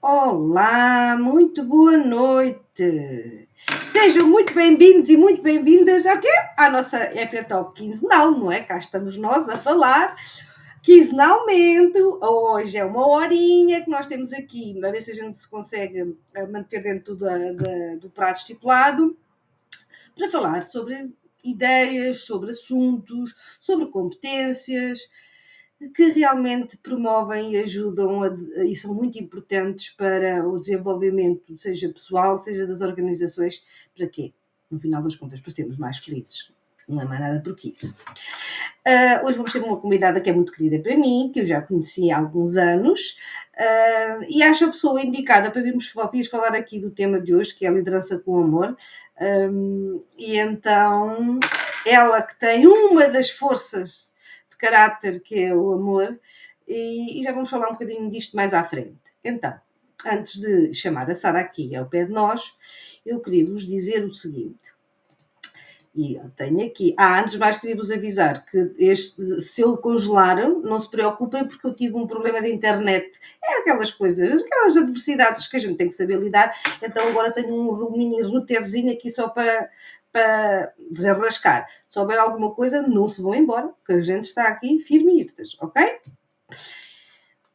Olá, muito boa noite. Sejam muito bem-vindos e muito bem-vindas ao quê? À nossa EP Talk quinzenal, não é? Cá estamos nós a falar quinzenalmente. Hoje é uma horinha que nós temos aqui, a ver se a gente se consegue manter dentro do prazo estipulado, para falar sobre ideias, sobre assuntos, sobre competências, que realmente promovem e ajudam e são muito importantes para o desenvolvimento, seja pessoal, seja das organizações. Para quê? No final das contas, para sermos mais felizes. Não é mais nada por que isso. Hoje vamos ter uma convidada que é muito querida para mim, que eu já conheci há alguns anos, e acho a pessoa indicada para virmos falar aqui do tema de hoje, que é a liderança com amor. E então, ela que tem uma das forças de caráter, que é o amor, e já vamos falar um bocadinho disto mais à frente. Então, antes de chamar a Sara aqui ao pé de nós, eu queria vos dizer o seguinte. E eu tenho aqui. Antes de mais, queria vos avisar que se eu congelar, não se preocupem, porque eu tive um problema de internet. É aquelas coisas, aquelas adversidades que a gente tem que saber lidar. Então agora tenho um mini routerzinho aqui só para desenrascar. Se houver alguma coisa, não se vão embora, porque a gente está aqui firme e irtas, ok?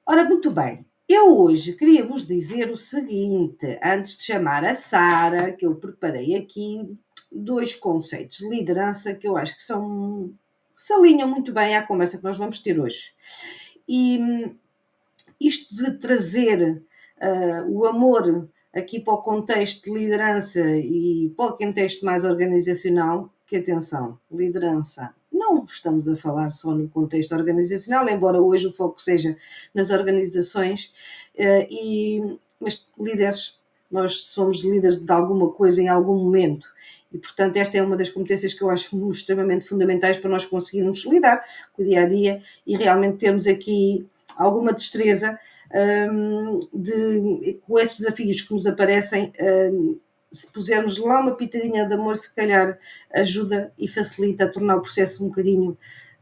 Ora, muito bem. Eu hoje queria vos dizer o seguinte, antes de chamar a Sara, que eu preparei aqui 2 conceitos de liderança que eu acho que se alinham muito bem à conversa que nós vamos ter hoje. E isto de trazer o amor aqui para o contexto de liderança e para o contexto mais organizacional, que atenção, liderança, não estamos a falar só no contexto organizacional, embora hoje o foco seja nas organizações, mas líderes, nós somos líderes de alguma coisa em algum momento. E, portanto, esta é uma das competências que eu acho extremamente fundamentais para nós conseguirmos lidar com o dia a dia e realmente termos aqui alguma destreza com esses desafios que nos aparecem. Se pusermos lá uma pitadinha de amor, se calhar ajuda e facilita a tornar o processo um bocadinho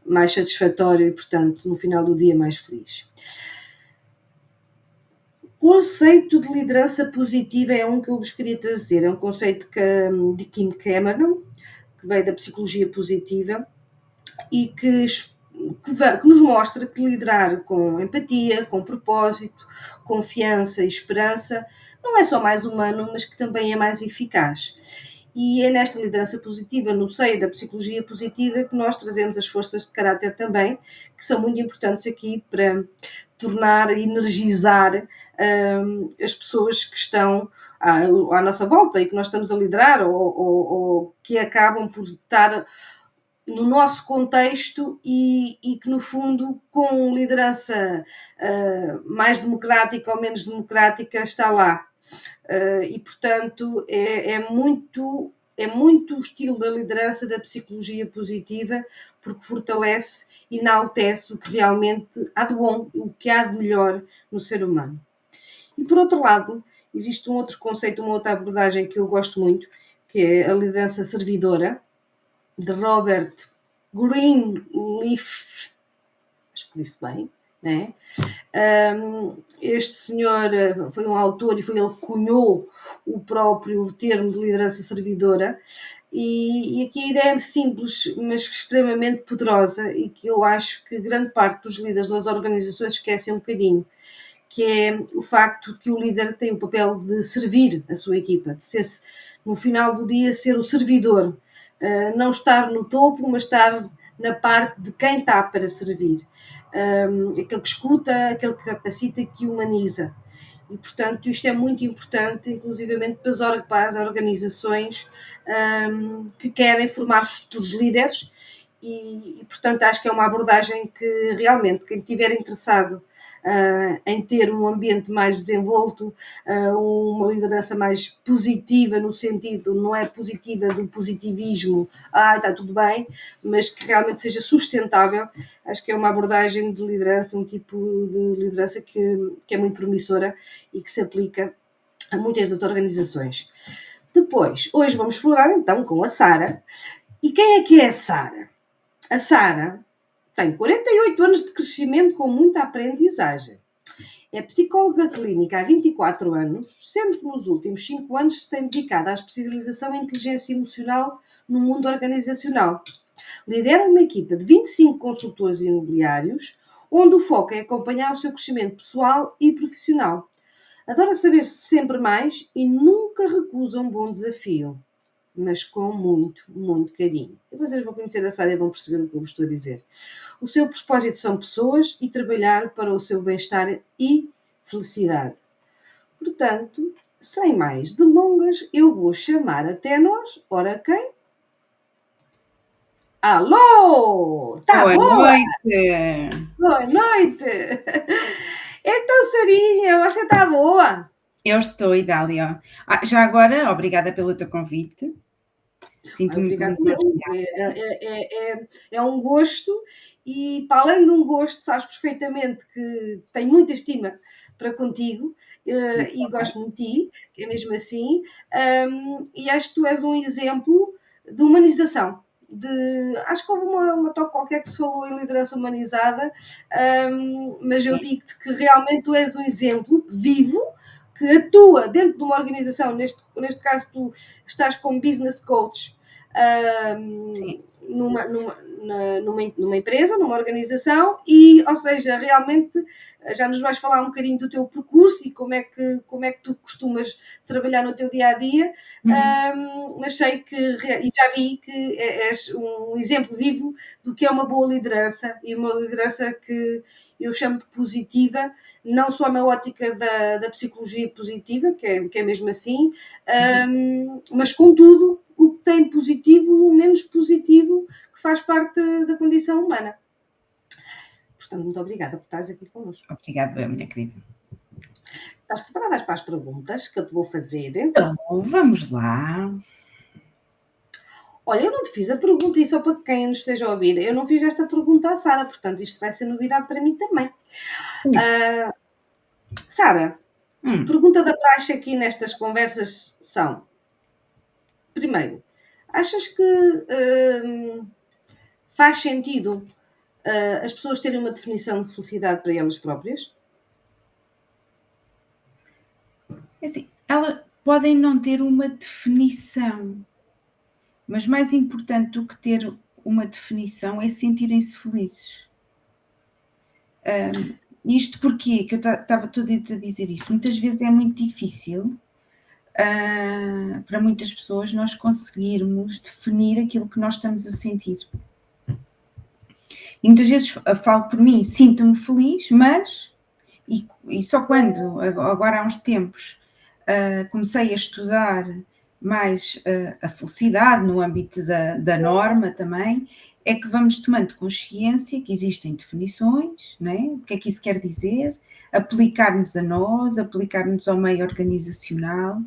mais satisfatório e, portanto, no final do dia mais feliz. O conceito de liderança positiva é um que eu vos queria trazer. É um conceito de Kim Cameron, que veio da psicologia positiva e que nos mostra que liderar com empatia, com propósito, confiança e esperança não é só mais humano, mas que também é mais eficaz. E é nesta liderança positiva, no seio da psicologia positiva, que nós trazemos as forças de caráter também, que são muito importantes aqui para tornar, energizar as pessoas que estão à nossa volta e que nós estamos a liderar ou que acabam por estar no nosso contexto e que, no fundo, com liderança mais democrática ou menos democrática, está lá. E, portanto, é muito o estilo da liderança da psicologia positiva, porque fortalece e enaltece o que realmente há de bom, o que há de melhor no ser humano. E, por outro lado, existe um outro conceito, uma outra abordagem que eu gosto muito, que é a liderança servidora, de Robert Greenleaf, acho que disse bem, né? Este senhor foi um autor e foi ele que cunhou o próprio termo de liderança servidora, e aqui a ideia é simples, mas extremamente poderosa, e que eu acho que grande parte dos líderes nas organizações esquecem um bocadinho, que é o facto de que o líder tem o papel de servir a sua equipa, de ser, no final do dia, ser o servidor, não estar no topo, mas estar na parte de quem está para servir. Aquele que escuta, aquele que capacita e que humaniza. E, portanto, isto é muito importante, inclusivamente para as organizações que querem formar futuros líderes e, portanto, acho que é uma abordagem que realmente quem estiver interessado em ter um ambiente mais desenvolto, uma liderança mais positiva, no sentido, não é positiva do positivismo, está tudo bem, mas que realmente seja sustentável. Acho que é uma abordagem de liderança, um tipo de liderança que é muito promissora e que se aplica a muitas das organizações. Depois, hoje vamos explorar então com a Sara. E quem é que é a Sara? A Sara tem 48 anos de crescimento com muita aprendizagem. É psicóloga clínica há 24 anos, sendo que nos últimos 5 anos se tem dedicado à especialização em inteligência emocional no mundo organizacional. Lidera uma equipa de 25 consultores imobiliários, onde o foco é acompanhar o seu crescimento pessoal e profissional. Adora saber sempre mais e nunca recusa um bom desafio, mas com muito, muito carinho. E vocês vão conhecer a Sara e vão perceber o que eu vos estou a dizer. O seu propósito são pessoas e trabalhar para o seu bem-estar e felicidade. Portanto, sem mais delongas, eu vou chamar até nós. Ora, quem? Alô! Tá Boa boa? noite! Boa noite! Então, Sarinha, você está boa? Eu estou, Idália. Já agora, obrigada pelo teu convite. Sinto-me muito Obrigada. lisonjeada. É um gosto e, para além de um gosto, sabes perfeitamente que tenho muita estima para contigo e gosto muito de ti, que é mesmo assim, e acho que tu és um exemplo de humanização. Acho que houve uma talk qualquer que se falou em liderança humanizada, mas eu Sim, digo-te que realmente tu és um exemplo vivo que atua dentro de uma organização, neste caso tu estás como business coach sim. numa empresa, numa organização, e, ou seja, realmente já nos vais falar um bocadinho do teu percurso e como é que tu costumas trabalhar no teu dia a dia, Uhum. mas sei que, e já vi que és um exemplo vivo do que é uma boa liderança e uma liderança que eu chamo de positiva, não só na ótica da psicologia positiva, que é mesmo assim, mas com tudo o que tem positivo e o menos positivo que faz parte da condição humana. Portanto, muito obrigada por estares aqui connosco. Obrigada, minha querida. Estás preparadas para as perguntas que eu te vou fazer? Então, vamos lá. Olha, eu não te fiz a pergunta, e só para quem nos esteja a ouvir, eu não fiz esta pergunta à Sara, portanto isto vai ser novidade para mim também. Sara, Hum, pergunta da praxe aqui nestas conversas são: primeiro, achas que faz sentido as pessoas terem uma definição de felicidade para elas próprias? é assim, elas podem não ter uma definição, mas mais importante do que ter uma definição é sentirem-se felizes. Isto porquê? Que eu estava toda a dizer isto. Muitas vezes é muito difícil para muitas pessoas nós conseguirmos definir aquilo que nós estamos a sentir. E muitas vezes falo por mim, sinto-me feliz, mas, e só quando, agora há uns tempos, comecei a estudar mais a felicidade no âmbito da norma também, é que vamos tomando consciência que existem definições, né? O que é que isso quer dizer, aplicar-nos a nós, aplicar-nos ao meio organizacional,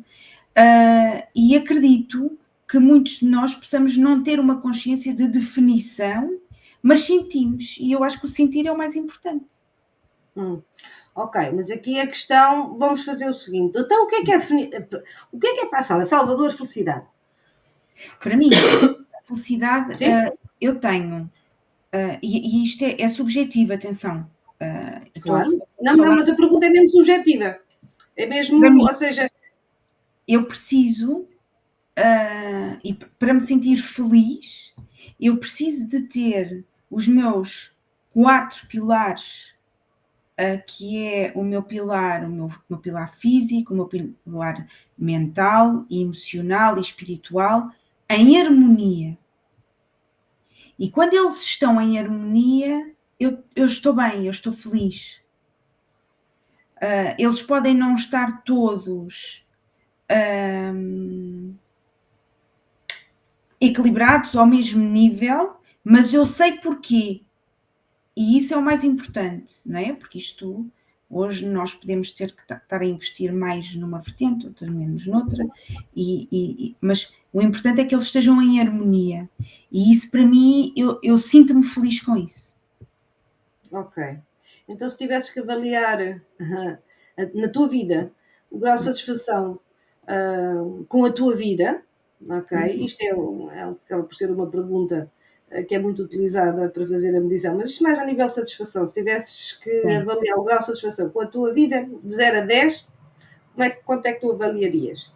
e acredito que muitos de nós possamos não ter uma consciência de definição, mas sentimos, e eu acho que o sentir é o mais importante. Ok, mas aqui a questão, vamos fazer o seguinte, então o que é definir, o que é passada? Salvador, felicidade? Para mim, a felicidade, Sim? eu tenho, e isto é subjetivo, atenção, estou a Claro. Não, não, falar mas a pergunta é mesmo subjetiva. É para mesmo, mim, ou seja, eu preciso, e para me sentir feliz, eu preciso de ter os meus 4 pilares, que é o meu pilar físico, o meu pilar mental, emocional e espiritual, em harmonia. E quando eles estão em harmonia, eu estou bem, eu estou feliz. Eles podem não estar todos equilibrados ao mesmo nível, mas eu sei porquê. E isso é o mais importante, não é? Porque isto, hoje nós podemos ter que estar a investir mais numa vertente, outras menos noutra, mas o importante é que eles estejam em harmonia. E isso para mim, eu sinto-me feliz com isso. ok. Então se tivesses que avaliar na tua vida o grau de satisfação com a tua vida, ok? Isto acaba por ser uma pergunta que é muito utilizada para fazer a medição, mas isto mais a nível de satisfação. Se tivesses que avaliar o grau de satisfação com a tua vida de 0 a 10, quanto é que tu avaliarias?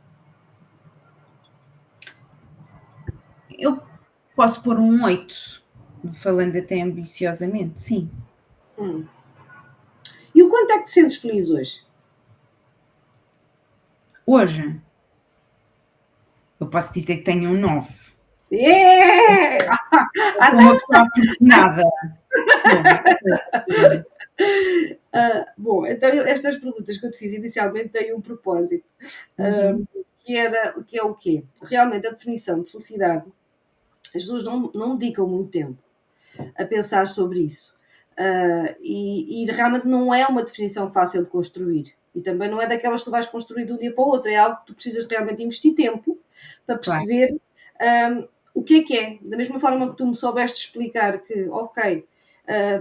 Eu posso pôr um 8, falando até ambiciosamente, sim. E o quanto é que te sentes feliz hoje? Hoje, eu posso dizer que tenho um 9. Yeah! Uma pessoa afortunada. Bom, então estas perguntas que eu te fiz inicialmente têm um propósito, que é o quê? Realmente a definição de felicidade, as pessoas não dedicam muito tempo a pensar sobre isso. E realmente não é uma definição fácil de construir. E também não é daquelas que tu vais construir de um dia para o outro. É algo que tu precisas realmente investir tempo para perceber o que é. Da mesma forma que tu me soubeste explicar que, ok,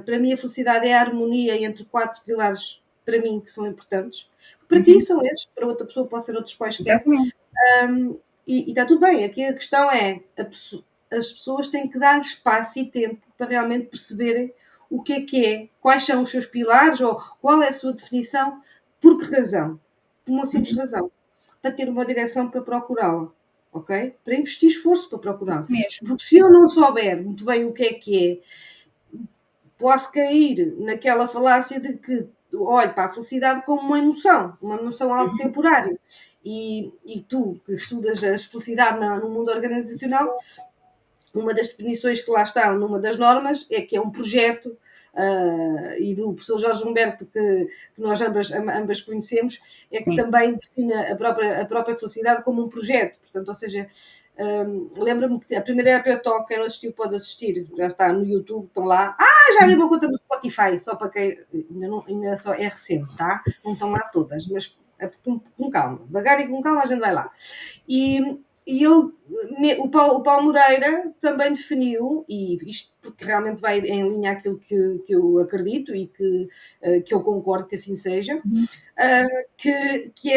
para mim a felicidade é a harmonia entre 4 pilares, para mim, que são importantes. Para ti são esses, para outra pessoa pode ser outros quaisquer. E está tudo bem. Aqui a questão é, as pessoas têm que dar espaço e tempo para realmente perceberem o que é, quais são os seus pilares ou qual é a sua definição, por que razão? Por uma simples razão. Para ter uma direção para procurá-la, ok? Para investir esforço para procurá-la. Porque se eu não souber muito bem o que é, posso cair naquela falácia de que olhe para a felicidade como uma emoção algo temporário. E tu, que estudas a felicidade no mundo organizacional, uma das definições que lá está, numa das normas, é que é um projeto, e do professor Jorge Humberto, que nós ambas conhecemos, é que também define a própria felicidade como um projeto. Portanto, ou seja, lembro-me que a primeira App Talk, quem não assistiu pode assistir, já está no YouTube, estão lá. Já abri uma conta no Spotify, só para quem ainda só é recente, tá? Não estão lá todas, mas com calma, devagar e com calma a gente vai lá. E o Paulo Moreira também definiu, e isto porque realmente vai em linha aquilo que eu acredito e que eu concordo que assim seja, que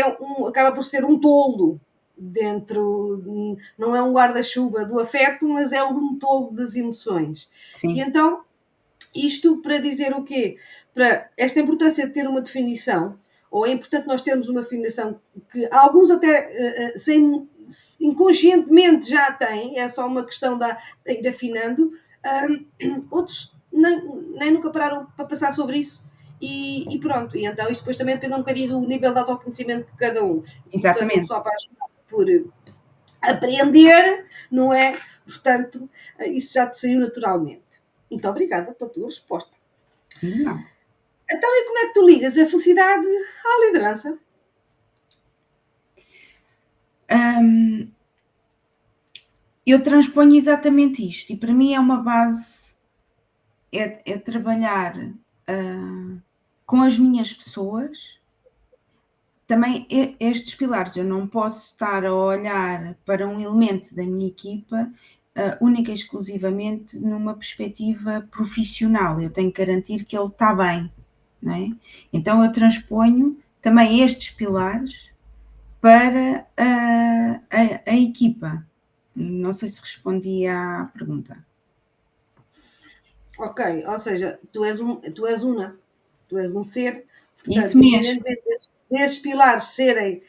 acaba por ser um toldo dentro, não é um guarda-chuva do afeto, mas é um toldo das emoções. Sim. E então, isto para dizer o quê? Para esta importância de ter uma definição, ou é importante nós termos uma definição que alguns até inconscientemente já têm, é só uma questão de ir afinando, outros nem nunca pararam para passar sobre isso. E pronto, e então isto depois também depende um bocadinho do nível de autoconhecimento de cada um. Exatamente. Portanto, uma pessoa apaixonada por aprender, não é? Portanto, isso já te saiu naturalmente. Muito obrigada pela tua resposta. Não. Então, e como é que tu ligas a felicidade à liderança? Eu transponho exatamente isto, e para mim é uma base, é trabalhar com as minhas pessoas. Também estes pilares, eu não posso estar a olhar para um elemento da minha equipa única e exclusivamente numa perspectiva profissional. Eu tenho que garantir que ele está bem, não é? Então eu transponho também estes pilares para a equipa. Não sei se respondi à pergunta. Ok, ou seja, tu és um ser, portanto, Isso mesmo. Desses pilares serem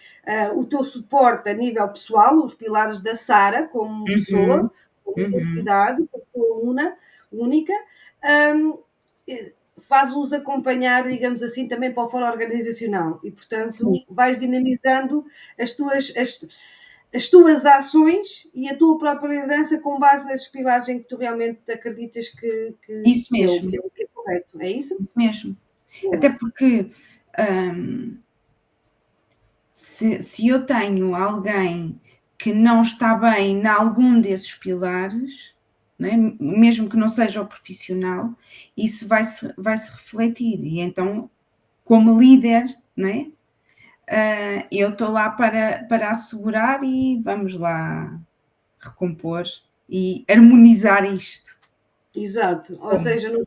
o teu suporte a nível pessoal, os pilares da Sara como pessoa, como identidade, como pessoa única, faz-os acompanhar, digamos assim, também para o foro organizacional e, portanto, Sim. vais dinamizando as tuas ações e a tua própria liderança com base nesses pilares em que tu realmente acreditas que Isso mesmo. é correto. É isso? Isso mesmo. Até porque se eu tenho alguém que não está bem em algum desses pilares, né, mesmo que não seja o profissional, isso vai-se refletir. E então, como líder, né, eu estou lá para assegurar e vamos lá recompor e harmonizar isto. Exato. Ou seja, no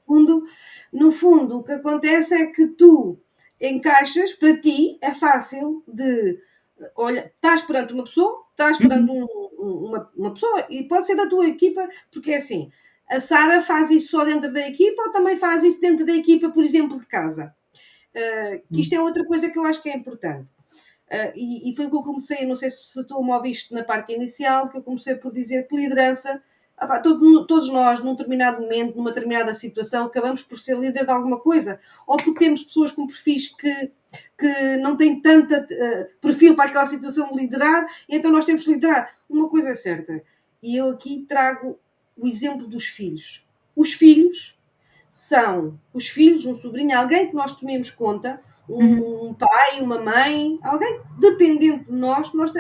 fundo, o que acontece é que tu encaixas, para ti é fácil de olha, estás perante uma pessoa, estás perante uma pessoa, e pode ser da tua equipa, porque é assim, A Sara faz isso só dentro da equipa ou também faz isso dentro da equipa, por exemplo, de casa? Que isto é outra coisa que eu acho que é importante. E foi o que eu comecei, não sei se tu me ouviste na parte inicial, que eu comecei por dizer que liderança, todos nós, num determinado momento, numa determinada situação, acabamos por ser líder de alguma coisa, ou porque temos pessoas com perfis que não têm tanto perfil para aquela situação de liderar, e então nós temos que liderar. Uma coisa é certa, e eu aqui trago o exemplo dos filhos. Os filhos são os filhos, um sobrinho, alguém que nós tomemos conta, um pai, uma mãe, alguém dependente de nós, nós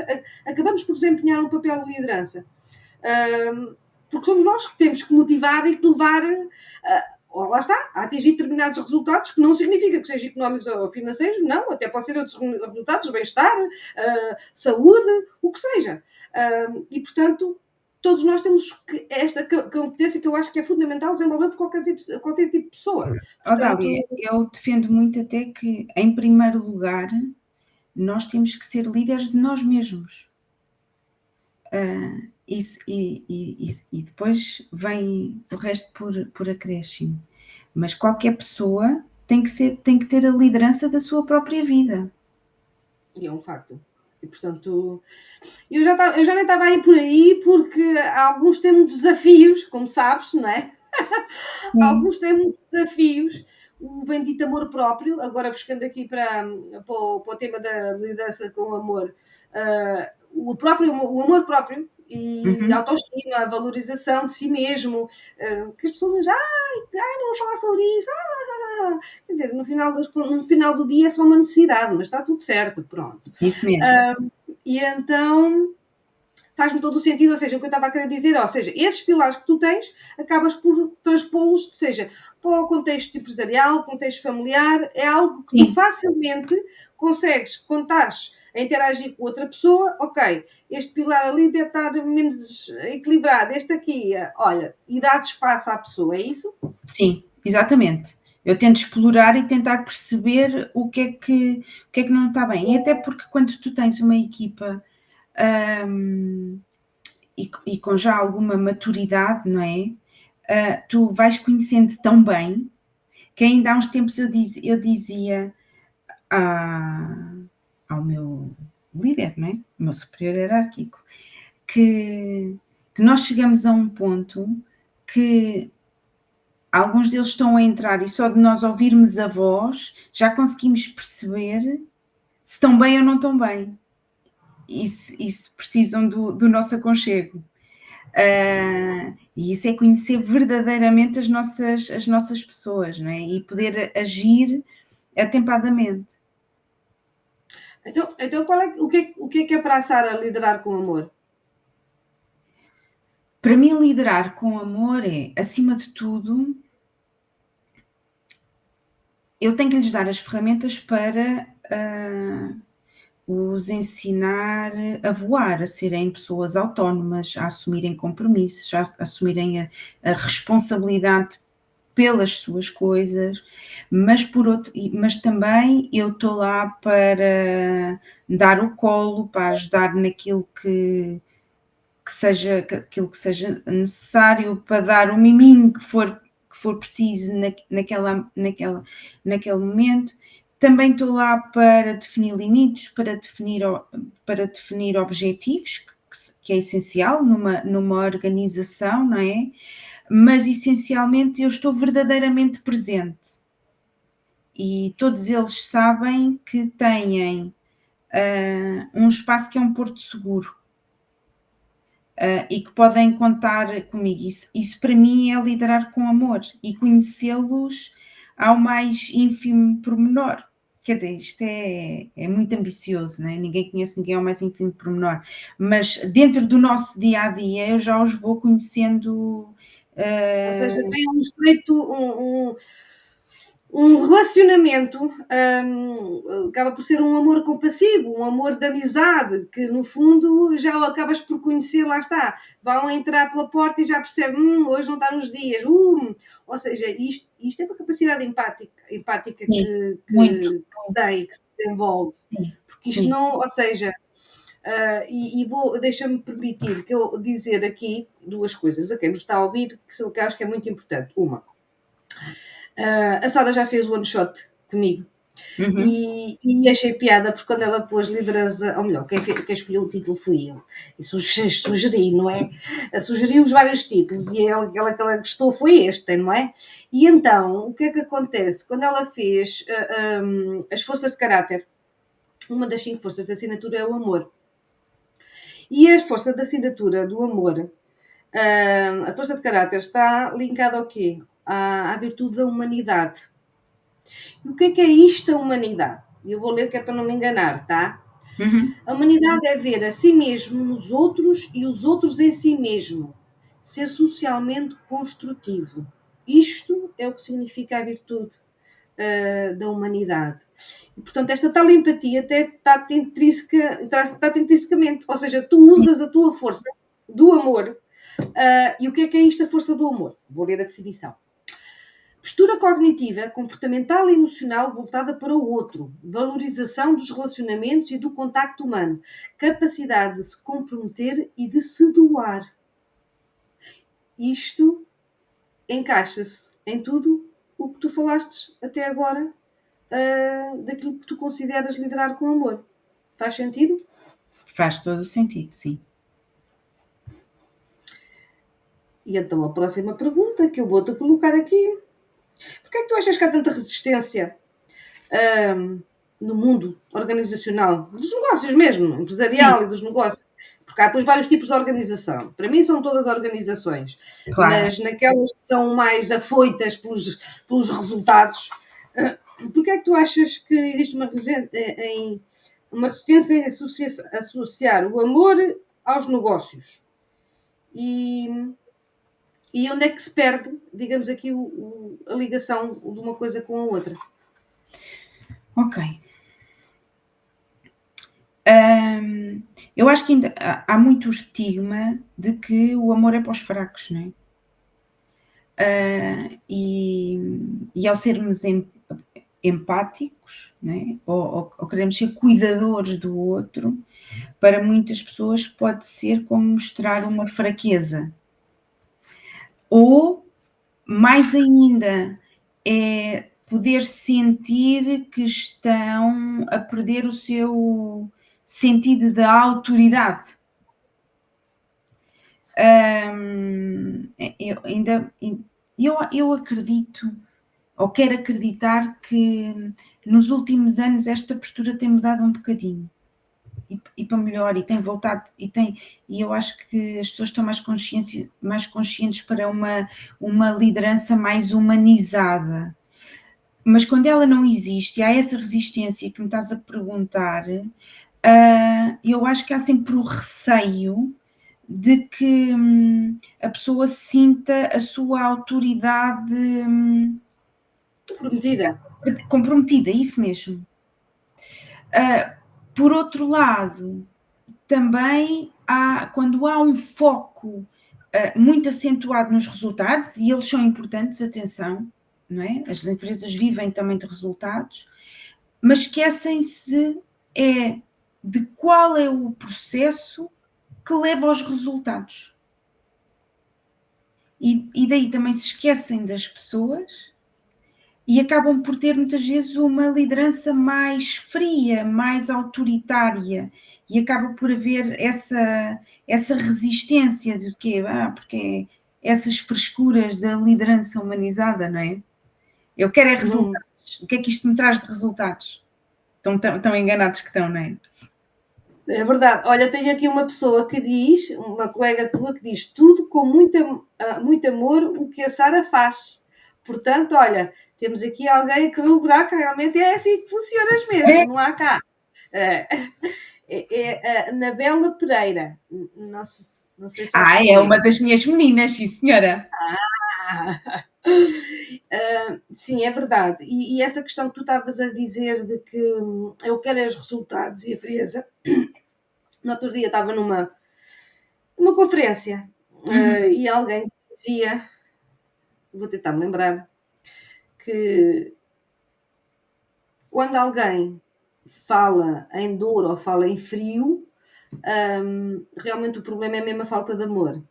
acabamos por desempenhar um papel de liderança. Porque somos nós que temos que motivar e que levar, lá está, a atingir determinados resultados, que não significa que sejam económicos ou financeiros, não, até pode ser outros resultados, bem-estar, saúde, o que seja. E, portanto, todos nós temos esta competência que eu acho que é fundamental desenvolver por qualquer tipo de pessoa. Portanto, Dália, eu defendo muito até que, em primeiro lugar, nós temos que ser líderes de nós mesmos. E depois vem o resto por acréscimo. Mas qualquer pessoa tem que ter a liderança da sua própria vida. E é um facto. E, portanto, eu já nem estava aí por aí, porque alguns têm muitos desafios, como sabes, não é? Alguns têm muitos desafios. O bendito amor próprio, agora buscando aqui para o tema da liderança com amor, o amor próprio e a autoestima, a valorização de si mesmo, que as pessoas, não vou falar sobre isso, quer dizer, no final do dia é só uma necessidade, mas está tudo certo, pronto. Isso mesmo. E então faz-me todo o sentido, ou seja, o que eu estava a querer dizer, ou seja, esses pilares que tu tens, acabas por transpô-los, seja para o contexto empresarial, contexto familiar, é algo que tu facilmente consegues, quando estás a interagir com outra pessoa, ok, este pilar ali deve estar menos equilibrado, este aqui, olha, e dá espaço à pessoa, é isso? Sim, exatamente. Eu tento explorar e tentar perceber o que é que não está bem. E até porque quando tu tens uma equipa e com já alguma maturidade, não é? Tu vais conhecendo tão bem que ainda há uns tempos eu dizia ao meu líder, não é? O meu superior hierárquico, que nós chegamos a um ponto que alguns deles estão a entrar e só de nós ouvirmos a voz já conseguimos perceber se estão bem ou não estão bem e se precisam do nosso aconchego. E isso é conhecer verdadeiramente as nossas pessoas, não é? E poder agir atempadamente. Então o que é para a Sara liderar com amor? Para mim, liderar com amor é, acima de tudo, eu tenho que lhes dar as ferramentas para os ensinar a voar, a serem pessoas autónomas, a assumirem compromissos, a assumirem a responsabilidade pelas suas coisas, mas também eu estou lá para dar o colo, para ajudar naquilo que seja necessário, para dar o miminho que for preciso naquele momento. Também estou lá para definir limites, para definir objetivos, que é essencial numa organização, não é? Mas essencialmente eu estou verdadeiramente presente e todos eles sabem que têm um espaço que é um porto seguro e que podem contar comigo. Isso para mim é liderar com amor e conhecê-los ao mais ínfimo pormenor. Quer dizer, isto é muito ambicioso, não é? Ninguém conhece ninguém ao mais ínfimo pormenor, mas dentro do nosso dia-a-dia eu já os vou conhecendo. Ou seja, tem um estreito, um relacionamento, acaba por ser um amor compassivo, um amor de amizade, que no fundo já acabas por conhecer, lá está, vão entrar pela porta e já percebem, hoje não está nos dias, ou seja, isto é uma capacidade empática Sim, que muito. tem, que se desenvolve, Sim, porque isto não, ou seja, Deixa-me permitir que eu dizer aqui duas coisas a quem nos está a ouvir, que eu acho que é muito importante. Uma, a Sara já fez o one shot comigo. E achei piada porque quando ela pôs liderança, ou melhor, quem escolheu o título fui eu. E sugeri, não é? Sugeri os vários títulos e aquela que ela gostou foi este, não é? E então, o que é que acontece? Quando ela fez as forças de caráter, uma das 5 forças da assinatura é o amor. E a força da assinatura do amor, a força de caráter, está linkada ao quê? À virtude da humanidade. E o que é isto, a humanidade? Eu vou ler que é para não me enganar, tá? A humanidade é ver a si mesmo nos outros e os outros em si mesmo. Ser socialmente construtivo. Isto é o que significa a virtude da humanidade. E, portanto, esta tal empatia até está intrinsecamente. Ou seja, tu usas a tua força do amor. E o que é isto, a força do amor? Vou ler a definição. Postura cognitiva, comportamental e emocional voltada para o outro, valorização dos relacionamentos e do contacto humano, capacidade de se comprometer e de se doar. Isto encaixa-se em tudo o que tu falaste até agora, daquilo que tu consideras liderar com amor. Faz sentido? Faz todo o sentido, sim. E então a próxima pergunta que eu vou-te colocar aqui. Porquê é que tu achas que há tanta resistência no mundo organizacional, dos negócios mesmo, empresarial Sim. E dos negócios? Porque há depois vários tipos de organização. Para mim são todas organizações, Claro. mas naquelas que são mais afoitas pelos resultados, porquê é que tu achas que existe uma resistência em associar o amor aos negócios? E onde é que se perde, digamos aqui, a ligação de uma coisa com a outra? Ok. Eu acho que ainda há muito estigma de que o amor é para os fracos, não é? E ao sermos empáticos, né? Ou queremos ser cuidadores do outro, para muitas pessoas pode ser como mostrar uma fraqueza. Ou, mais ainda, é poder sentir que estão a perder o seu sentido de autoridade. Eu acredito, ou quero acreditar, que nos últimos anos esta postura tem mudado um bocadinho e para melhor, e tem voltado, e eu acho que as pessoas estão mais conscientes para uma liderança mais humanizada. Mas quando ela não existe, e há essa resistência que me estás a perguntar, eu acho que há sempre o receio de que a pessoa sinta a sua autoridade comprometida, isso mesmo. Por outro lado, também quando há um foco muito acentuado nos resultados, e eles são importantes, atenção, não é? As empresas vivem também de resultados, mas esquecem-se de qual é o processo que leva aos resultados. E daí também se esquecem das pessoas e acabam por ter muitas vezes uma liderança mais fria, mais autoritária, e acaba por haver essa resistência de quê? Porque essas frescuras da liderança humanizada, não é? Eu quero é resultados. O que é que isto me traz de resultados? Tão enganados que estão, não é? É verdade. Olha, tenho aqui uma pessoa que diz, uma colega tua, que diz tudo com muito amor o que a Sara faz. Portanto, olha, temos aqui alguém que corroborar que realmente é assim que funcionas mesmo, não há cá. É a Anabela Pereira. Não sei se sabes quem É uma das minhas meninas, sim senhora. Sim, é verdade. E essa questão que tu estavas a dizer de que eu quero os resultados e a frieza. No outro dia estava numa conferência e alguém dizia, vou tentar me lembrar, que quando alguém fala em dor ou fala em frio, realmente o problema é mesmo a falta de amor.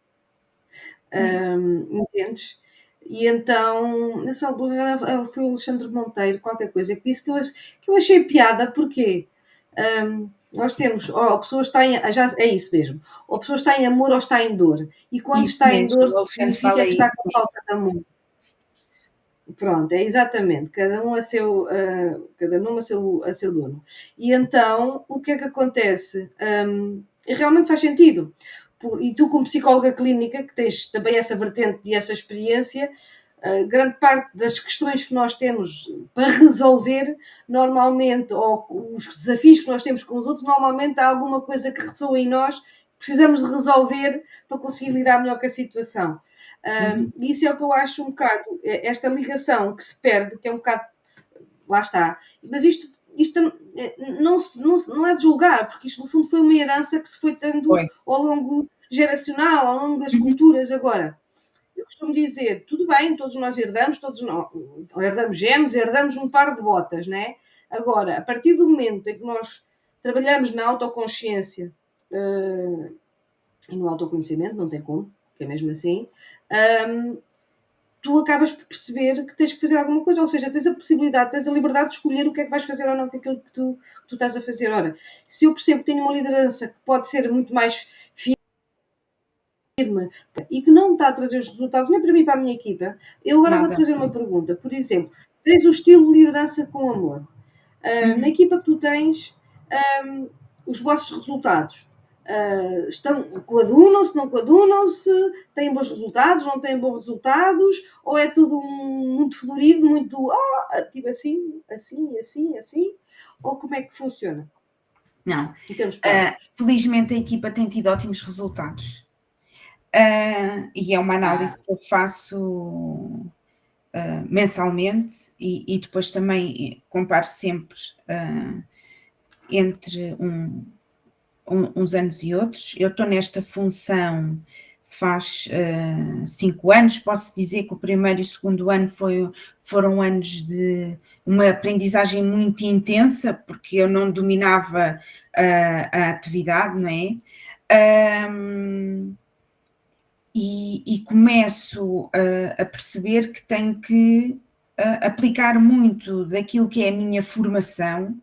Entendes? E então, nessa altura foi o Alexandre Monteiro, qualquer coisa, que disse que eu achei piada, porque nós temos, ou a pessoa está em, já é isso mesmo, ou a pessoa está em amor ou está em dor, e quando Isso está em mesmo, o dor Alexandre significa fala que isso. está com falta de amor. Pronto, é exatamente, cada um a seu dono. E então, o que é que acontece? E realmente faz sentido. E tu, como psicóloga clínica, que tens também essa vertente e essa experiência, grande parte das questões que nós temos para resolver, normalmente, ou os desafios que nós temos com os outros, normalmente há alguma coisa que ressoa em nós, precisamos de resolver para conseguir lidar melhor com a situação. Isso é o que eu acho um bocado, esta ligação que se perde, que é um bocado, lá está. Mas isto não é de julgar, porque isto no fundo foi uma herança que se foi tendo Foi. ao longo geracional, ao longo das Uhum. culturas. Agora, eu costumo dizer, tudo bem, todos nós herdamos, herdamos genes, herdamos um par de botas, né? Agora, a partir do momento em que nós trabalhamos na autoconsciência e no autoconhecimento, não tem como, que é mesmo assim, tu acabas por perceber que tens que fazer alguma coisa, ou seja, tens a possibilidade, tens a liberdade de escolher o que é que vais fazer ou não com aquilo que tu estás a fazer. Ora, se eu percebo que tenho uma liderança que pode ser muito mais firme e que não me está a trazer os resultados nem para mim, para a minha equipa, eu agora vou-te Nada. fazer uma pergunta. Por exemplo, tens o estilo de liderança com amor. Na equipa que tu tens, os vossos resultados estão, coadunam-se, não coadunam-se, têm bons resultados, não têm bons resultados, ou é tudo muito florido, muito tipo assim, assim, assim, assim, ou como é que funciona? Não. Em termos práticos. Felizmente a equipa tem tido ótimos resultados. E é uma análise que eu faço mensalmente e depois também comparo sempre entre uns anos e outros. Eu estou nesta função faz 5 anos, posso dizer que o primeiro e o segundo ano foram anos de uma aprendizagem muito intensa, porque eu não dominava a atividade, não é? E começo a perceber que tenho que aplicar muito daquilo que é a minha formação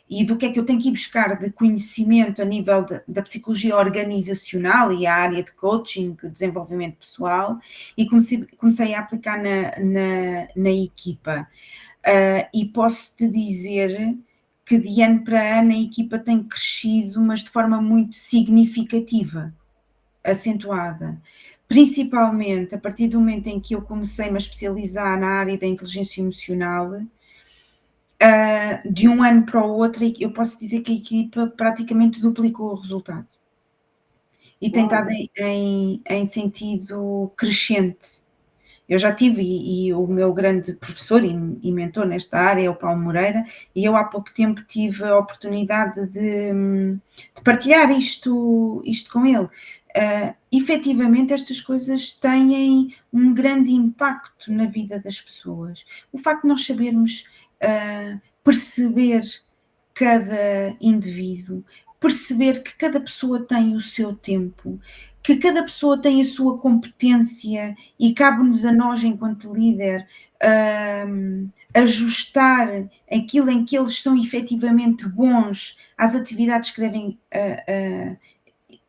e do que é que eu tenho que ir buscar de conhecimento a nível da psicologia organizacional e a área de coaching, desenvolvimento pessoal, e comecei a aplicar na equipa. E posso-te dizer que de ano para ano a equipa tem crescido, mas de forma muito significativa, acentuada. Principalmente a partir do momento em que eu comecei-me a especializar na área da inteligência emocional, de um ano para o outro, eu posso dizer que a equipa praticamente duplicou o resultado. E tem estado em sentido crescente. Eu já tive, e o meu grande professor e mentor nesta área é o Paulo Moreira, e eu há pouco tempo tive a oportunidade de partilhar isto com ele. Efetivamente, estas coisas têm um grande impacto na vida das pessoas. O facto de nós sabermos perceber cada indivíduo, perceber que cada pessoa tem o seu tempo, que cada pessoa tem a sua competência e cabe-nos a nós, enquanto líder, ajustar aquilo em que eles são efetivamente bons às atividades que devem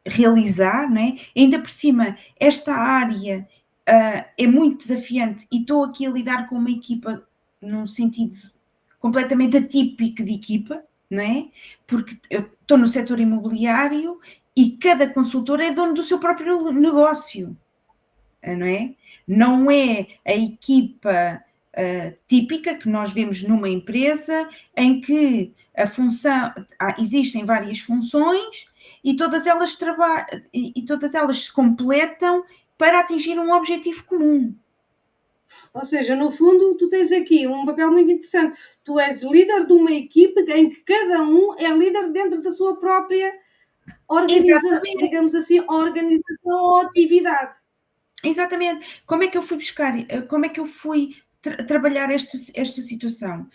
realizar, não é? Ainda por cima, esta área é muito desafiante e estou aqui a lidar com uma equipa num sentido completamente atípico de equipa, não é? Porque eu estou no setor imobiliário e cada consultor é dono do seu próprio negócio, não é? Não é a equipa típica que nós vemos numa empresa em que a função, existem várias funções e todas elas todas elas se completam para atingir um objetivo comum. Ou seja, no fundo, tu tens aqui um papel muito interessante. Tu és líder de uma equipe em que cada um é líder dentro da sua própria digamos assim, organização ou atividade. Exatamente. Como é que eu fui buscar, como é que eu fui trabalhar esta situação?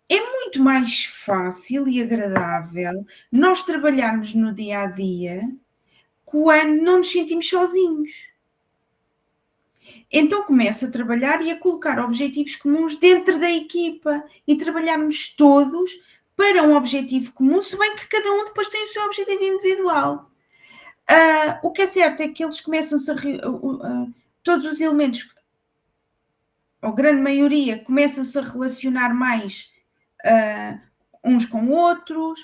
é muito mais fácil e agradável nós trabalharmos no dia a dia quando não nos sentimos sozinhos. Então começa a trabalhar e a colocar objetivos comuns dentro da equipa e trabalharmos todos para um objetivo comum, se bem que cada um depois tem o seu objetivo individual. O que é certo é que eles começam-se todos os elementos, ou grande maioria, começam-se a relacionar mais uns com outros,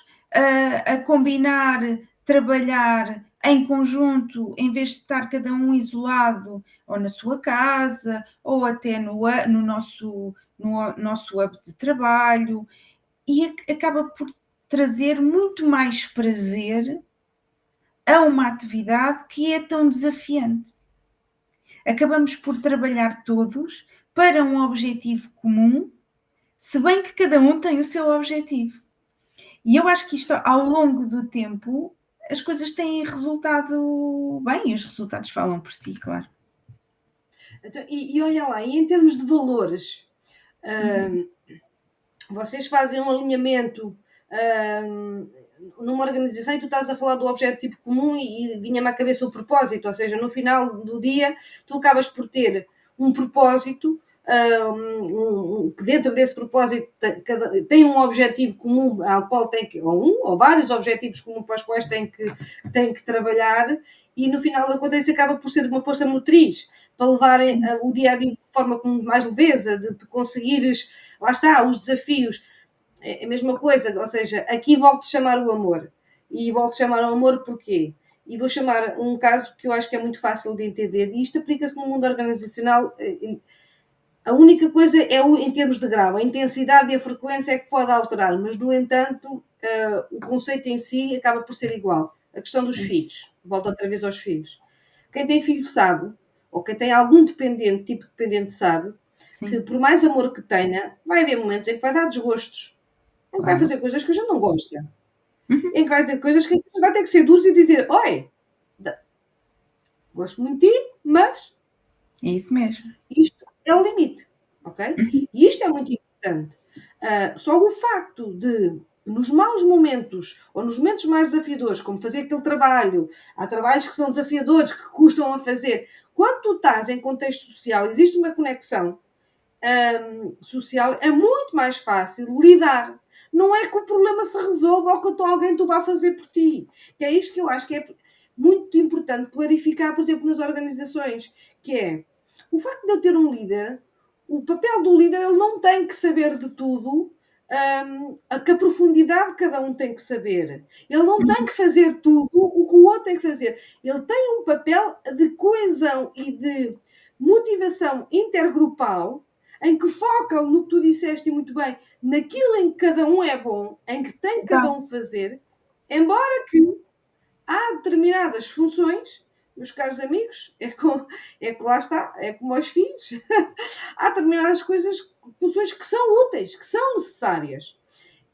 a combinar, trabalhar em conjunto, em vez de estar cada um isolado, ou na sua casa, ou até no nosso hub de trabalho, e acaba por trazer muito mais prazer a uma atividade que é tão desafiante. Acabamos por trabalhar todos para um objetivo comum, se bem que cada um tem o seu objetivo. E eu acho que isto, ao longo do tempo, as coisas têm resultado bem, e os resultados falam por si, claro. Então, e olha lá, e em termos de valores, vocês fazem um alinhamento numa organização, e tu estás a falar do objetivo comum e vinha-me à cabeça o propósito, ou seja, no final do dia tu acabas por ter um propósito, que dentro desse propósito tem um objetivo comum ao qual tem que, ou vários objetivos comuns para os quais tem que trabalhar, e no final da conta isso acaba por ser uma força motriz para levarem o dia a dia de forma com mais leveza, de conseguires, lá está, os desafios. É a mesma coisa, ou seja, aqui volto a chamar o amor. E volto a chamar o amor porquê? E vou chamar um caso que eu acho que é muito fácil de entender, e isto aplica-se no mundo organizacional. A única coisa é em termos de grau, a intensidade e a frequência é que pode alterar, mas no entanto o conceito em si acaba por ser igual. A questão dos filhos, volto outra vez aos filhos. Quem tem filhos sabe, ou quem tem algum dependente, tipo de dependente sabe, que por mais amor que tenha, vai haver momentos em que vai dar desgostos, em que vai fazer coisas que a gente não gosta, em que vai ter coisas que a gente vai ter que ser duro e dizer: oi, gosto muito de ti, mas é isso mesmo. Isto é o limite, ok? E isto é muito importante. Só o facto de, nos maus momentos, ou nos momentos mais desafiadores, como fazer aquele trabalho, há trabalhos que são desafiadores, que custam a fazer, quando tu estás em contexto social, existe uma conexão social, é muito mais fácil lidar. Não é que o problema se resolva ou que alguém tu vá fazer por ti. Que é isto que eu acho que é muito importante clarificar, por exemplo, nas organizações, que é o facto de eu ter um líder, o papel do líder, ele não tem que saber de tudo, que a profundidade cada um tem que saber. Ele não tem que fazer tudo o que o outro tem que fazer. Ele tem um papel de coesão e de motivação intergrupal, em que foca no que tu disseste muito bem, naquilo em que cada um é bom, em que tem que cada um fazer, embora que há determinadas funções, meus caros amigos, é que lá está, é como aos filhos, há determinadas funções que são úteis, que são necessárias.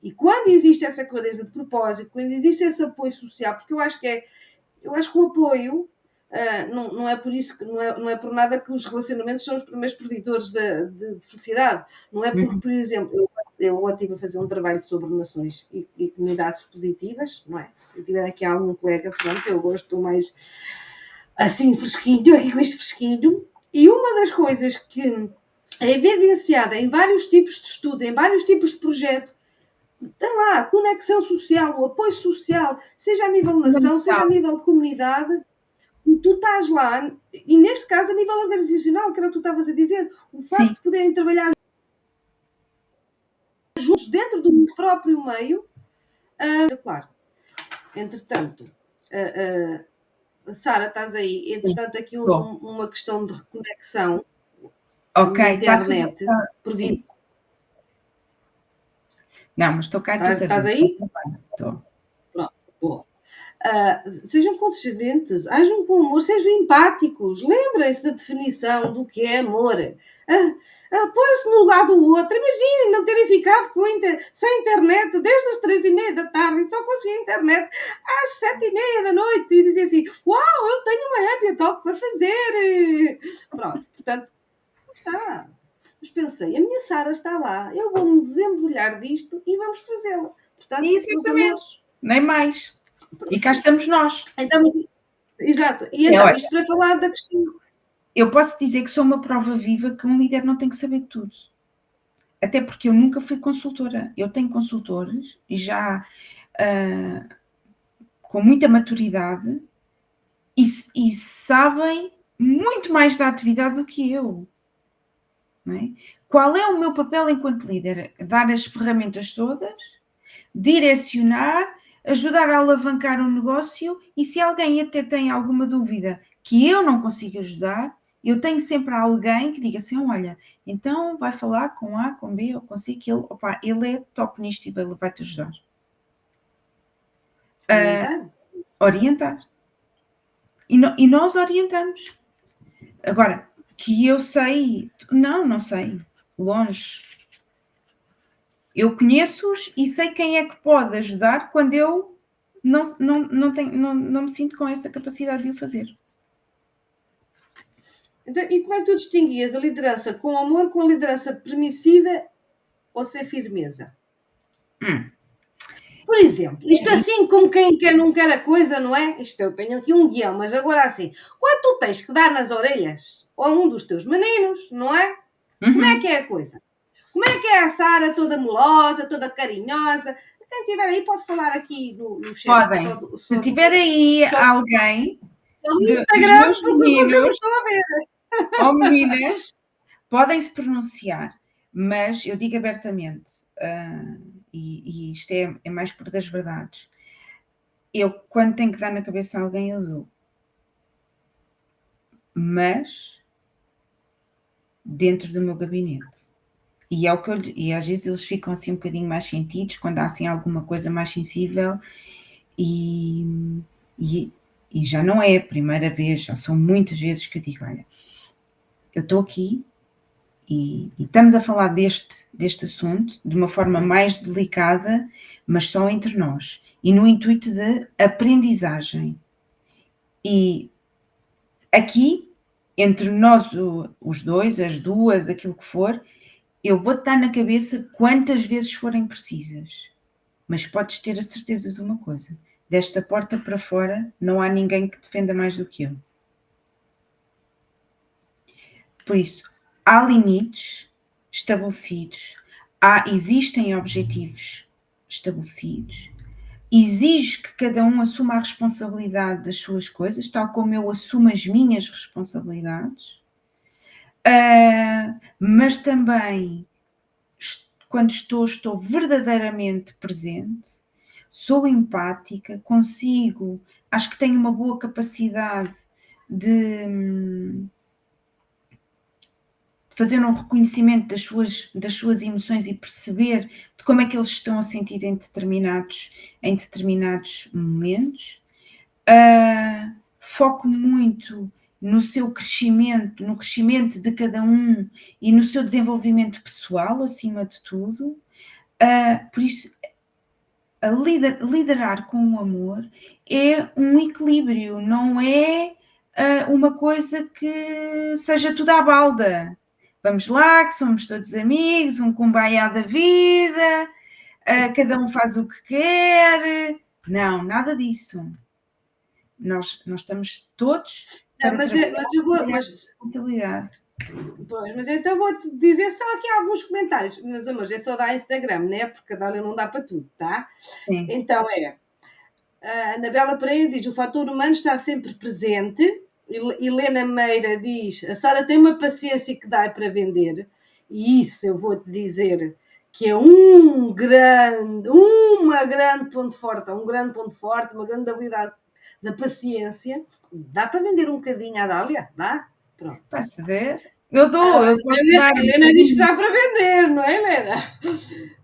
E quando existe essa clareza de propósito, quando existe esse apoio social, porque eu acho que o apoio não é por isso que não é por nada que os relacionamentos são os primeiros preditores de felicidade. Não é porque, por exemplo, eu estive a fazer um trabalho sobre relações e comunidades positivas, não é? Se tiver aqui algum colega, pronto, eu gosto mais assim fresquinho, aqui com este fresquinho. E uma das coisas que é evidenciada em vários tipos de estudo, em vários tipos de projeto, tem lá a conexão social, o apoio social, seja a nível de nação, seja a nível de comunidade. Tu estás lá, e neste caso a nível organizacional, que era o que tu estavas a dizer, o facto de poderem trabalhar juntos dentro do próprio meio, claro. Entretanto, Sara, estás aí, entretanto aqui uma questão de reconexão na internet. Não, mas estou cá. Estás aí? Estou. Pronto, boa. Sejam condescendentes, hajam com amor, sejam empáticos, lembrem-se da definição do que é amor. Pôr-se no lugar do outro. Imaginem não terem ficado sem internet desde as 3h30 da tarde e só conseguir internet às 7h30 da noite e dizer assim: uau, eu tenho uma happy talk para fazer. Pronto, portanto, está. Mas pensei, a minha Sara está lá, eu vou-me desembrulhar disto e vamos fazê-la. Portanto, os amores. Nem mais. E cá estamos nós. Então, exato. E então, isto para falar da questão. Eu posso dizer que sou uma prova viva que um líder não tem que saber tudo. Até porque eu nunca fui consultora. Eu tenho consultores e já com muita maturidade e sabem muito mais da atividade do que eu. Não é? Qual é o meu papel enquanto líder? Dar as ferramentas todas, direcionar, ajudar a alavancar um negócio, e se alguém até tem alguma dúvida que eu não consigo ajudar, eu tenho sempre alguém que diga assim, olha, então vai falar com A, com B, ou com C, que ele é top nisto e ele vai te ajudar. Orientar. E nós orientamos. Agora, que eu sei, não sei, longe. Eu conheço-os e sei quem é que pode ajudar quando eu não me sinto com essa capacidade de o fazer. Então, e como é que tu distinguias a liderança com amor com a liderança permissiva ou sem firmeza? Por exemplo, isto assim como quem quer não quer a coisa, não é? Isto eu tenho aqui um guião, mas agora assim, quando tu tens que dar nas orelhas a um dos teus meninos, não é? Como é que é a coisa? Como é que é a Sara toda melosa, toda carinhosa? Quem estiver aí pode falar aqui no chat. Podem. Se tiver aí alguém no Instagram, porque vocês não estão a ver. Ou meninas, podem se pronunciar, mas eu digo abertamente, e isto é mais por das verdades. Eu, quando tenho que dar na cabeça a alguém, eu dou. Mas dentro do meu gabinete. E é o que e às vezes eles ficam assim um bocadinho mais sentidos quando há assim alguma coisa mais sensível e já não é a primeira vez, já são muitas vezes que eu digo, olha, eu estou aqui e estamos a falar deste assunto de uma forma mais delicada, mas só entre nós e no intuito de aprendizagem. E aqui, entre nós os dois, as duas, aquilo que for, eu vou-te dar na cabeça quantas vezes forem precisas. Mas podes ter a certeza de uma coisa. Desta porta para fora não há ninguém que defenda mais do que eu. Por isso, há limites estabelecidos, existem objetivos estabelecidos, exige que cada um assuma a responsabilidade das suas coisas, tal como eu assumo as minhas responsabilidades, mas também quando estou verdadeiramente presente, sou empática, acho que tenho uma boa capacidade de fazer um reconhecimento das suas emoções e perceber de como é que eles estão a sentir em determinados momentos. Foco muito no seu crescimento, no crescimento de cada um e no seu desenvolvimento pessoal, acima de tudo. Por isso, liderar com o amor é um equilíbrio, não é uma coisa que seja tudo à balda. Vamos lá, que somos todos amigos, um kumbaya da vida, cada um faz o que quer. Não, nada disso. Nós estamos todos para responsabilidade. Pois, mas então vou-te dizer só aqui alguns comentários. Meus amores, é só dar Instagram, né? Porque a Dália não dá para tudo, tá? Sim. Então a Anabela Pereira diz, o fator humano está sempre presente. Helena Meira diz, a Sara tem uma paciência que dá para vender. E isso eu vou-te dizer que é um grande ponto forte, uma grande habilidade da paciência. Dá para vender um bocadinho à Dália? Dá? Pronto. Posso ver? Eu posso dar. A Helena diz que dá para vender, não é, Helena?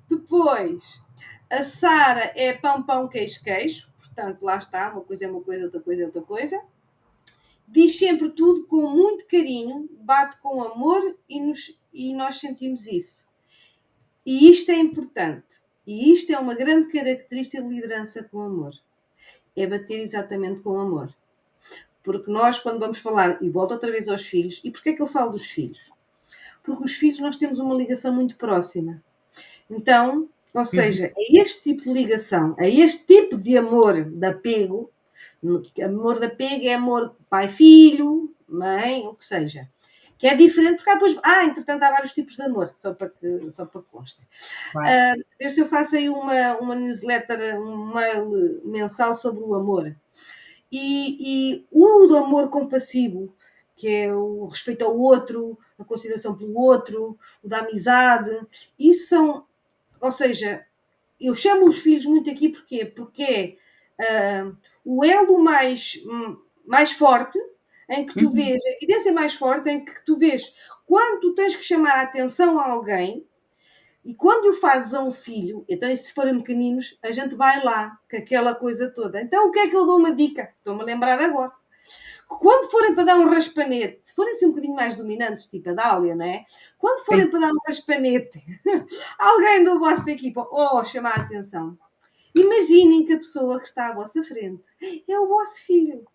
Depois, a Sara é pão, queijo. Portanto, lá está, uma coisa é uma coisa, outra coisa é outra coisa. Diz sempre tudo com muito carinho, bate com amor e nós sentimos isso. E isto é importante. E isto é uma grande característica de liderança com amor. É bater exatamente com amor. Porque nós, quando vamos falar, e volto outra vez aos filhos, e porquê é que eu falo dos filhos? porque os filhos nós temos uma ligação muito próxima. Então, ou seja, é este tipo de ligação, é este tipo de amor, de apego. Amor de apego é amor pai-filho, mãe, o que seja. Que é diferente, porque depois, entretanto, há vários tipos de amor, só para que conste. Claro. Ver se eu faço aí uma newsletter, um mail mensal sobre o amor. E o do amor compassivo, que é o respeito ao outro, a consideração pelo outro, o da amizade, isso são, ou seja, eu chamo os filhos muito aqui porquê? Porque é o elo mais forte, em que tu vês, a evidência mais forte, em que tu vês quando tu tens que chamar a atenção a alguém e quando o fazes a um filho, então e se forem pequeninos, a gente vai lá, com aquela coisa toda. Então o que é que eu dou uma dica? Estou-me a lembrar agora. Quando forem para dar um raspanete, se forem assim um bocadinho mais dominantes, tipo a Dália, não é? Quando forem para dar um raspanete, alguém da vossa equipa, chamar a atenção. Imaginem que a pessoa que está à vossa frente é o vosso filho.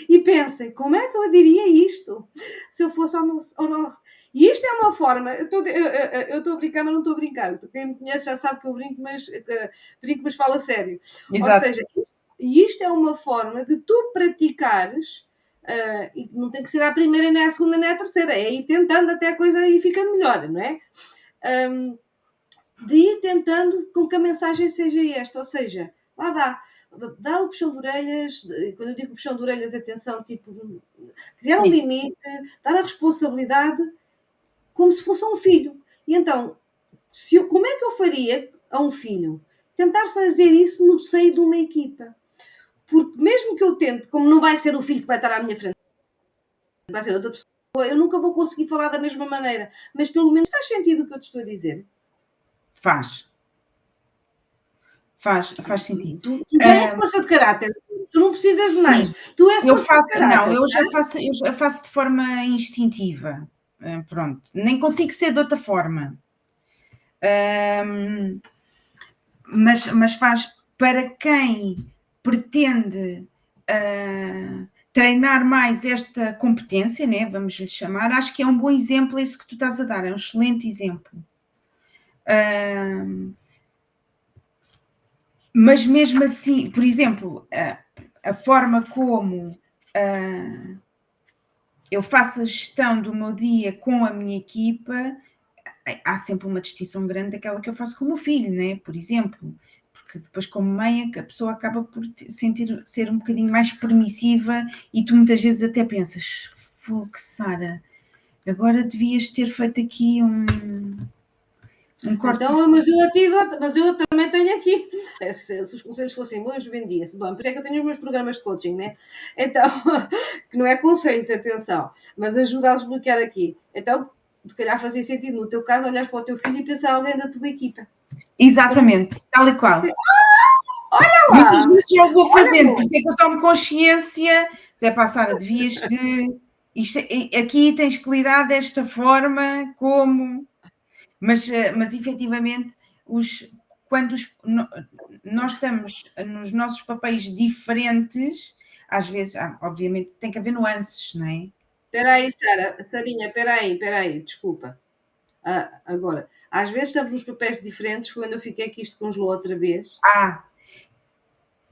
E pensem, como é que eu diria isto se eu fosse ao nosso? E isto é uma forma, eu estou a brincar, mas não estou a brincar. Quem me conhece já sabe que eu brinco, mas falo a sério. Exato. Ou seja, isto é uma forma de tu praticares, e não tem que ser à primeira, nem à segunda, nem à terceira, é ir tentando até a coisa ir ficando melhor, não é? De ir tentando com que a mensagem seja esta, ou seja, lá dar o puxão de orelhas, quando eu digo puxão de orelhas, atenção, tipo, criar um limite, dar a responsabilidade como se fosse um filho. E então, como é que eu faria a um filho? Tentar fazer isso no seio de uma equipa. Porque mesmo que eu tente, como não vai ser o filho que vai estar à minha frente, vai ser outra pessoa, eu nunca vou conseguir falar da mesma maneira. Mas pelo menos faz sentido o que eu te estou a dizer. Faz sentido. Tu já é força de caráter, tu não precisas de mais. Sim. Tu é força de caráter. Não, eu já faço de forma instintiva. Pronto, nem consigo ser de outra forma. Mas faz para quem pretende treinar mais esta competência, né, vamos lhe chamar, acho que é um bom exemplo isso que tu estás a dar, é um excelente exemplo. Mas mesmo assim, por exemplo, a forma como eu faço a gestão do meu dia com a minha equipa, há sempre uma distinção grande daquela que eu faço com o meu filho, né? Por exemplo, porque depois como mãe a pessoa acaba por ser um bocadinho mais permissiva e tu muitas vezes até pensas, Sara, agora devias ter feito aqui um corte. Então, mas eu também tenho aqui, se os conselhos fossem bons, vendia-se. Bom, por isso é que eu tenho os meus programas de coaching, né? Então, que não é conselhos, atenção, mas ajuda a desbloquear aqui. Então, se calhar fazia sentido, no teu caso, olhares para o teu filho e pensar alguém da tua equipa. Exatamente, tal e qual. Olha lá! Muitas vezes eu vou fazendo, por isso é que eu tomo consciência, Sara, devias de... aqui tens que lidar desta forma, como... Mas efetivamente, quando nós estamos nos nossos papéis diferentes, às vezes, obviamente, tem que haver nuances, não é? Espera aí, Sarinha, espera aí, desculpa. Agora, às vezes estamos nos papéis diferentes, foi onde eu fiquei que isto congelou outra vez.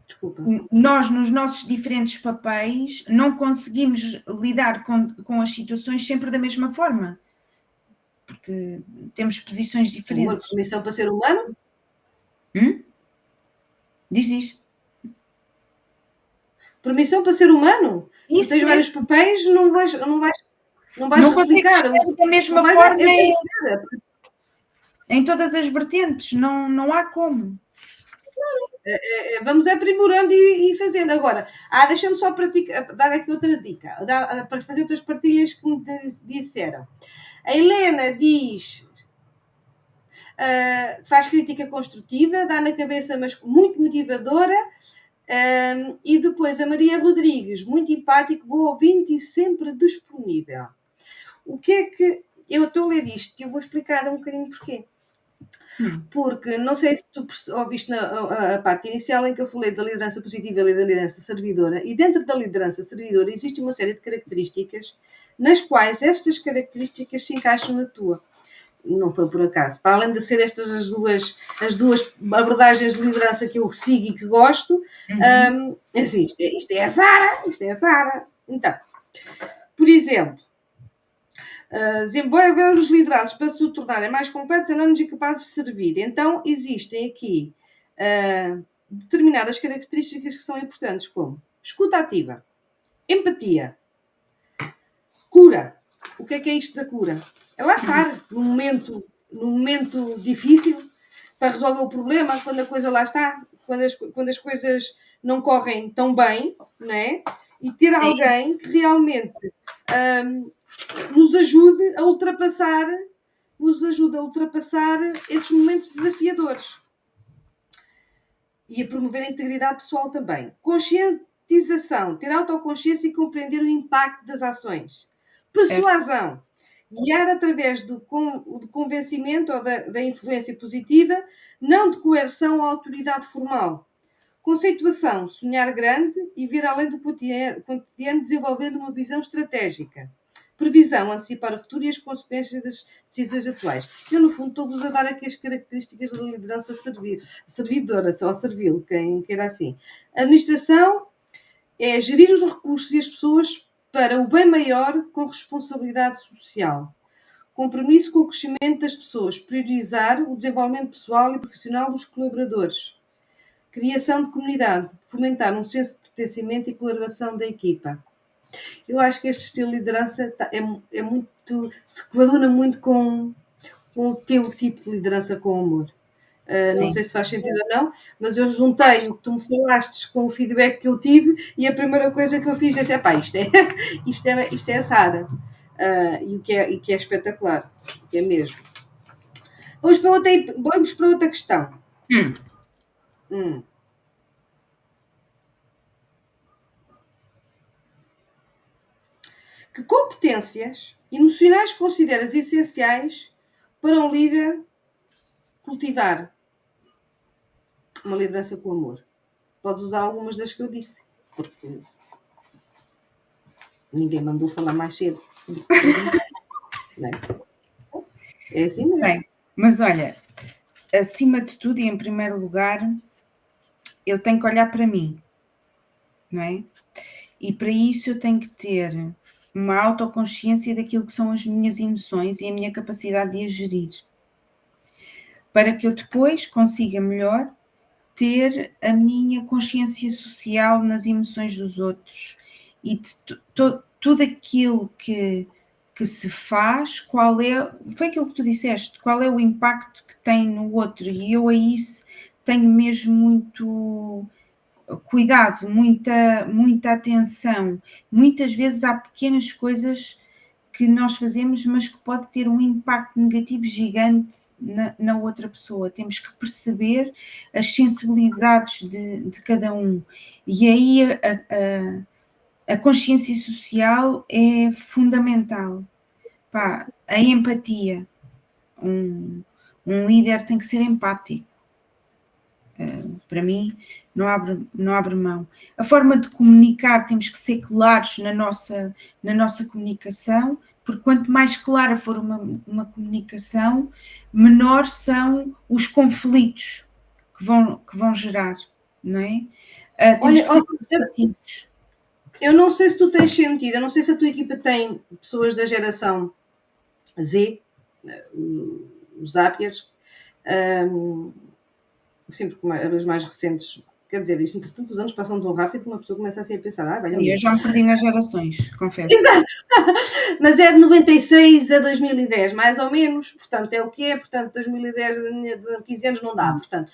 Desculpa. Nós, nos nossos diferentes papéis, não conseguimos lidar com as situações sempre da mesma forma. Porque temos posições diferentes. Uma permissão para ser humano? Diz. Permissão para ser humano? Isso, tens vários papéis, não vais replicar. Da mesma forma em todas as vertentes, não há como. Vamos aprimorando e fazendo. Agora, deixa-me só dar aqui outra dica, para fazer outras partilhas que me disseram. A Helena diz, faz crítica construtiva, dá na cabeça, mas muito motivadora. E depois a Maria Rodrigues, muito empático, boa ouvinte e sempre disponível. O que é que... Eu estou a ler isto e eu vou explicar um bocadinho porquê. Porque não sei se tu ouviste a parte inicial em que eu falei da liderança positiva e da liderança servidora, e dentro da liderança servidora existe uma série de características nas quais estas características se encaixam na tua. Não foi por acaso. Para além de ser estas as duas abordagens de liderança que eu sigo e que gosto, assim, isto é a Sara. Então, por exemplo, desenvolver os liderados para se tornarem mais completos, anónimos e capazes de servir. Então, existem aqui determinadas características que são importantes, como escuta ativa, empatia, cura. O que é isto da cura? É lá estar num momento difícil para resolver o problema, quando a coisa lá está, quando as coisas não correm tão bem, não é? E ter alguém que realmente nos ajude a ultrapassar esses momentos desafiadores. E a promover a integridade pessoal também. Conscientização, ter autoconsciência e compreender o impacto das ações. Persuasão, guiar através do convencimento ou da influência positiva, não de coerção ou autoridade formal. Conceituação, sonhar grande e ver além do cotidiano, desenvolvendo uma visão estratégica. Previsão, antecipar o futuro e as consequências das decisões atuais. Eu, no fundo, estou-vos a dar aqui as características da liderança servidora, só servil, quem queira assim. Administração é gerir os recursos e as pessoas para o bem maior com responsabilidade social. Compromisso com o crescimento das pessoas, priorizar o desenvolvimento pessoal e profissional dos colaboradores. Criação de comunidade, fomentar um senso de pertencimento e colaboração da equipa. Eu acho que este estilo de liderança é muito, se coaduna muito com o teu tipo de liderança com amor. Não sei se faz sentido ou não, mas eu juntei o que tu me falaste com o feedback que eu tive e a primeira coisa que eu fiz é dizer, isto é a Sara. E que é espetacular, que é mesmo. Vamos para outra questão. Que competências emocionais consideras essenciais para um líder cultivar uma liderança com amor? Podes usar algumas das que eu disse, porque ninguém mandou falar mais cedo. Não é? É assim mesmo. Bem, mas olha, acima de tudo e em primeiro lugar, eu tenho que olhar para mim, não é? E para isso eu tenho que ter uma autoconsciência daquilo que são as minhas emoções e a minha capacidade de as gerir. Para que eu depois consiga melhor ter a minha consciência social nas emoções dos outros e de tudo aquilo que se faz, foi aquilo que tu disseste, qual é o impacto que tem no outro, e eu a isso tenho mesmo muito cuidado, muita atenção. Muitas vezes há pequenas coisas que nós fazemos, mas que pode ter um impacto negativo gigante na outra pessoa. Temos que perceber as sensibilidades de cada um. E aí a consciência social é fundamental. A empatia. Um líder tem que ser empático. Para mim, não abre mão. A forma de comunicar, temos que ser claros na nossa comunicação, porque quanto mais clara for uma comunicação, menor são os conflitos que vão gerar, não é? Temos que ser eu não sei se tu tens sentido, eu não sei se a tua equipa tem pessoas da geração Z, os Zapiers, sempre as mais recentes, quer dizer, isto entre tantos anos passam tão rápido que uma pessoa começa assim a pensar, eu já me perdi nas gerações, confesso. Exato, mas é de 96 a 2010, mais ou menos, portanto é o que é, portanto 2010, de 15 anos não dá, portanto,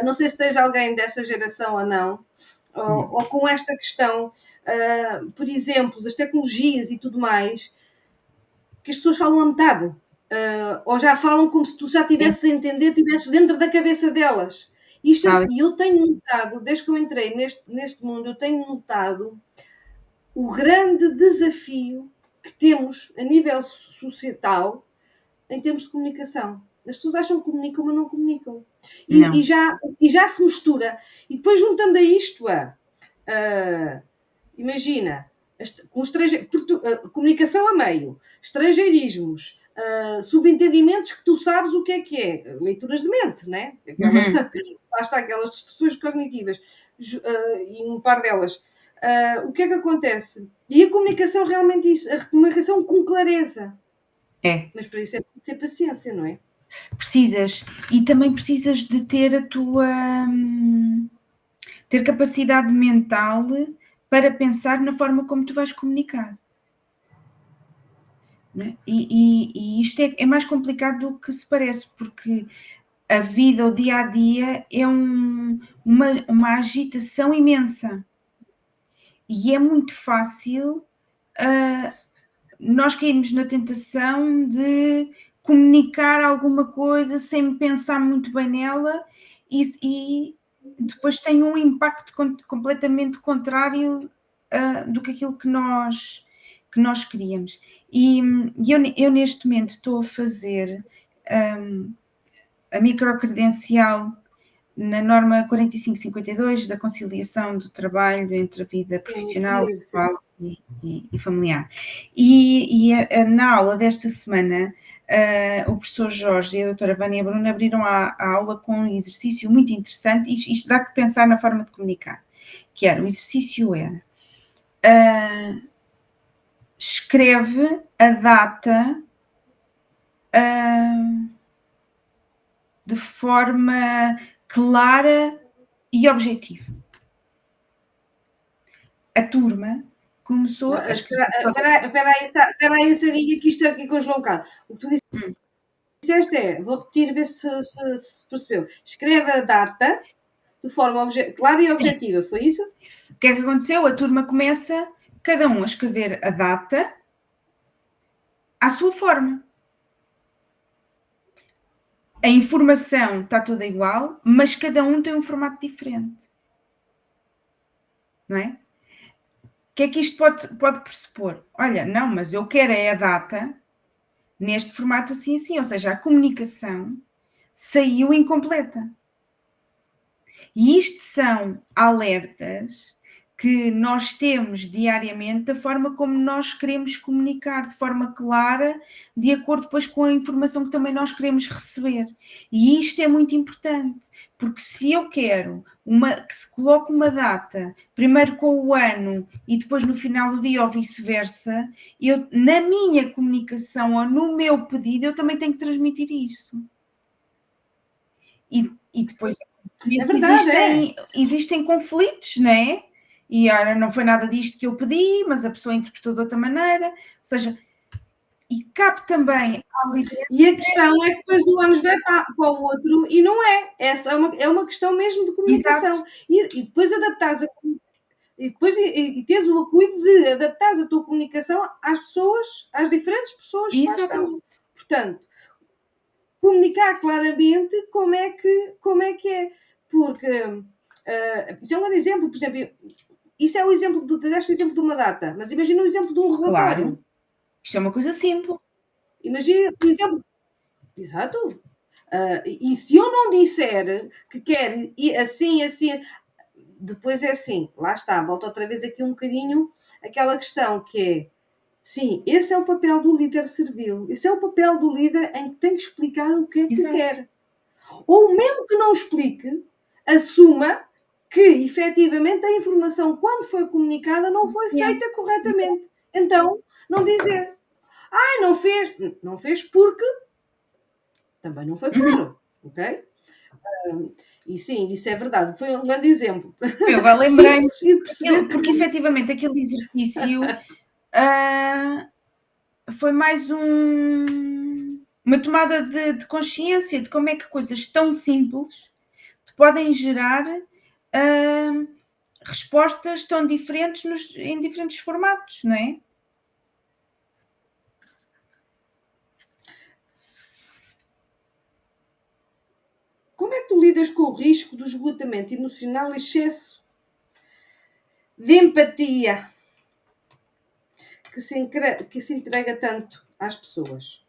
não sei se tens alguém dessa geração ou não, ou com esta questão, por exemplo, das tecnologias e tudo mais, que as pessoas falam a metade. Ou já falam como se tu já estivesses a entender, estivesses dentro da cabeça delas. E eu tenho notado, desde que eu entrei neste mundo, eu tenho notado o grande desafio que temos a nível societal em termos de comunicação. As pessoas acham que comunicam, mas não comunicam. Não. E já se mistura. E depois juntando a isto imagina, com comunicação a meio, estrangeirismos, subentendimentos que tu sabes o que é, leituras de mente, né? Lá está, aquelas distorções cognitivas, e um par delas. O que é que acontece? E a comunicação realmente isso, a comunicação com clareza. É. Mas para isso é preciso ter paciência, não é? Precisas. E também precisas de ter a tua... ter capacidade mental para pensar na forma como tu vais comunicar. Né? E isto é mais complicado do que se parece, porque a vida, o dia a dia, é uma agitação imensa. E é muito fácil nós cairmos na tentação de comunicar alguma coisa sem pensar muito bem nela e depois tem um impacto completamente contrário do que aquilo que nós queríamos. E eu neste momento estou a fazer a microcredencial na norma 4552 da conciliação do trabalho entre a vida profissional, pessoal e familiar. E na aula desta semana, o professor Jorge e a doutora Vânia Bruna abriram a aula com um exercício muito interessante, e isto dá que pensar na forma de comunicar, que era, o exercício era, escreve a data de forma clara e objetiva. A turma começou a escrever. Espera aí, Sarinha, que isto aqui congelou um bocado. O que tu disseste vou repetir, ver se percebeu. Escreve a data de forma clara e objetiva, foi isso? O que é que aconteceu? A turma começa, cada um a escrever a data à sua forma. A informação está toda igual, mas cada um tem um formato diferente. Não é? O que é que isto pode pressupor? Olha, não, mas eu quero a data neste formato assim, ou seja, a comunicação saiu incompleta. E isto são alertas que nós temos diariamente da forma como nós queremos comunicar, de forma clara, de acordo depois com a informação que também nós queremos receber. E isto é muito importante, porque se eu quero que se coloque uma data, primeiro com o ano e depois no final do dia ou vice-versa, eu, na minha comunicação ou no meu pedido, eu também tenho que transmitir isso. E depois é verdade, existem conflitos, não é? E ora, não foi nada disto que eu pedi, mas a pessoa interpretou de outra maneira, ou seja, e cabe também... E a questão é que depois o ônus vai para o outro e não é. É uma questão mesmo de comunicação. E depois adaptares e teres o cuidado de adaptares a tua comunicação às pessoas, às diferentes pessoas que lá estão. Portanto, comunicar claramente como é que é. Porque isso é um grande exemplo, por exemplo, isto é o exemplo, deste o exemplo de uma data, mas imagina o exemplo de um relatório. Claro. Isto é uma coisa simples. Imagina, por exemplo, exato. E se eu não disser que quero assim, depois é assim, lá está, volta outra vez aqui um bocadinho aquela questão que é, sim, esse é o papel do líder servil, esse é o papel do líder em que tem que explicar o que é que quer. Ou mesmo que não explique, assuma que efetivamente a informação, quando foi comunicada, não foi feita corretamente. Então, não dizer, não fez porque também não foi claro, ok? E sim, isso é verdade, foi um grande exemplo. Eu agora lembrei-me, porque efetivamente aquele exercício foi mais uma tomada de consciência de como é que coisas tão simples te podem gerar respostas tão diferentes em diferentes formatos, não é? Como é que tu lidas com o risco do esgotamento emocional e excesso de empatia que se entrega tanto às pessoas?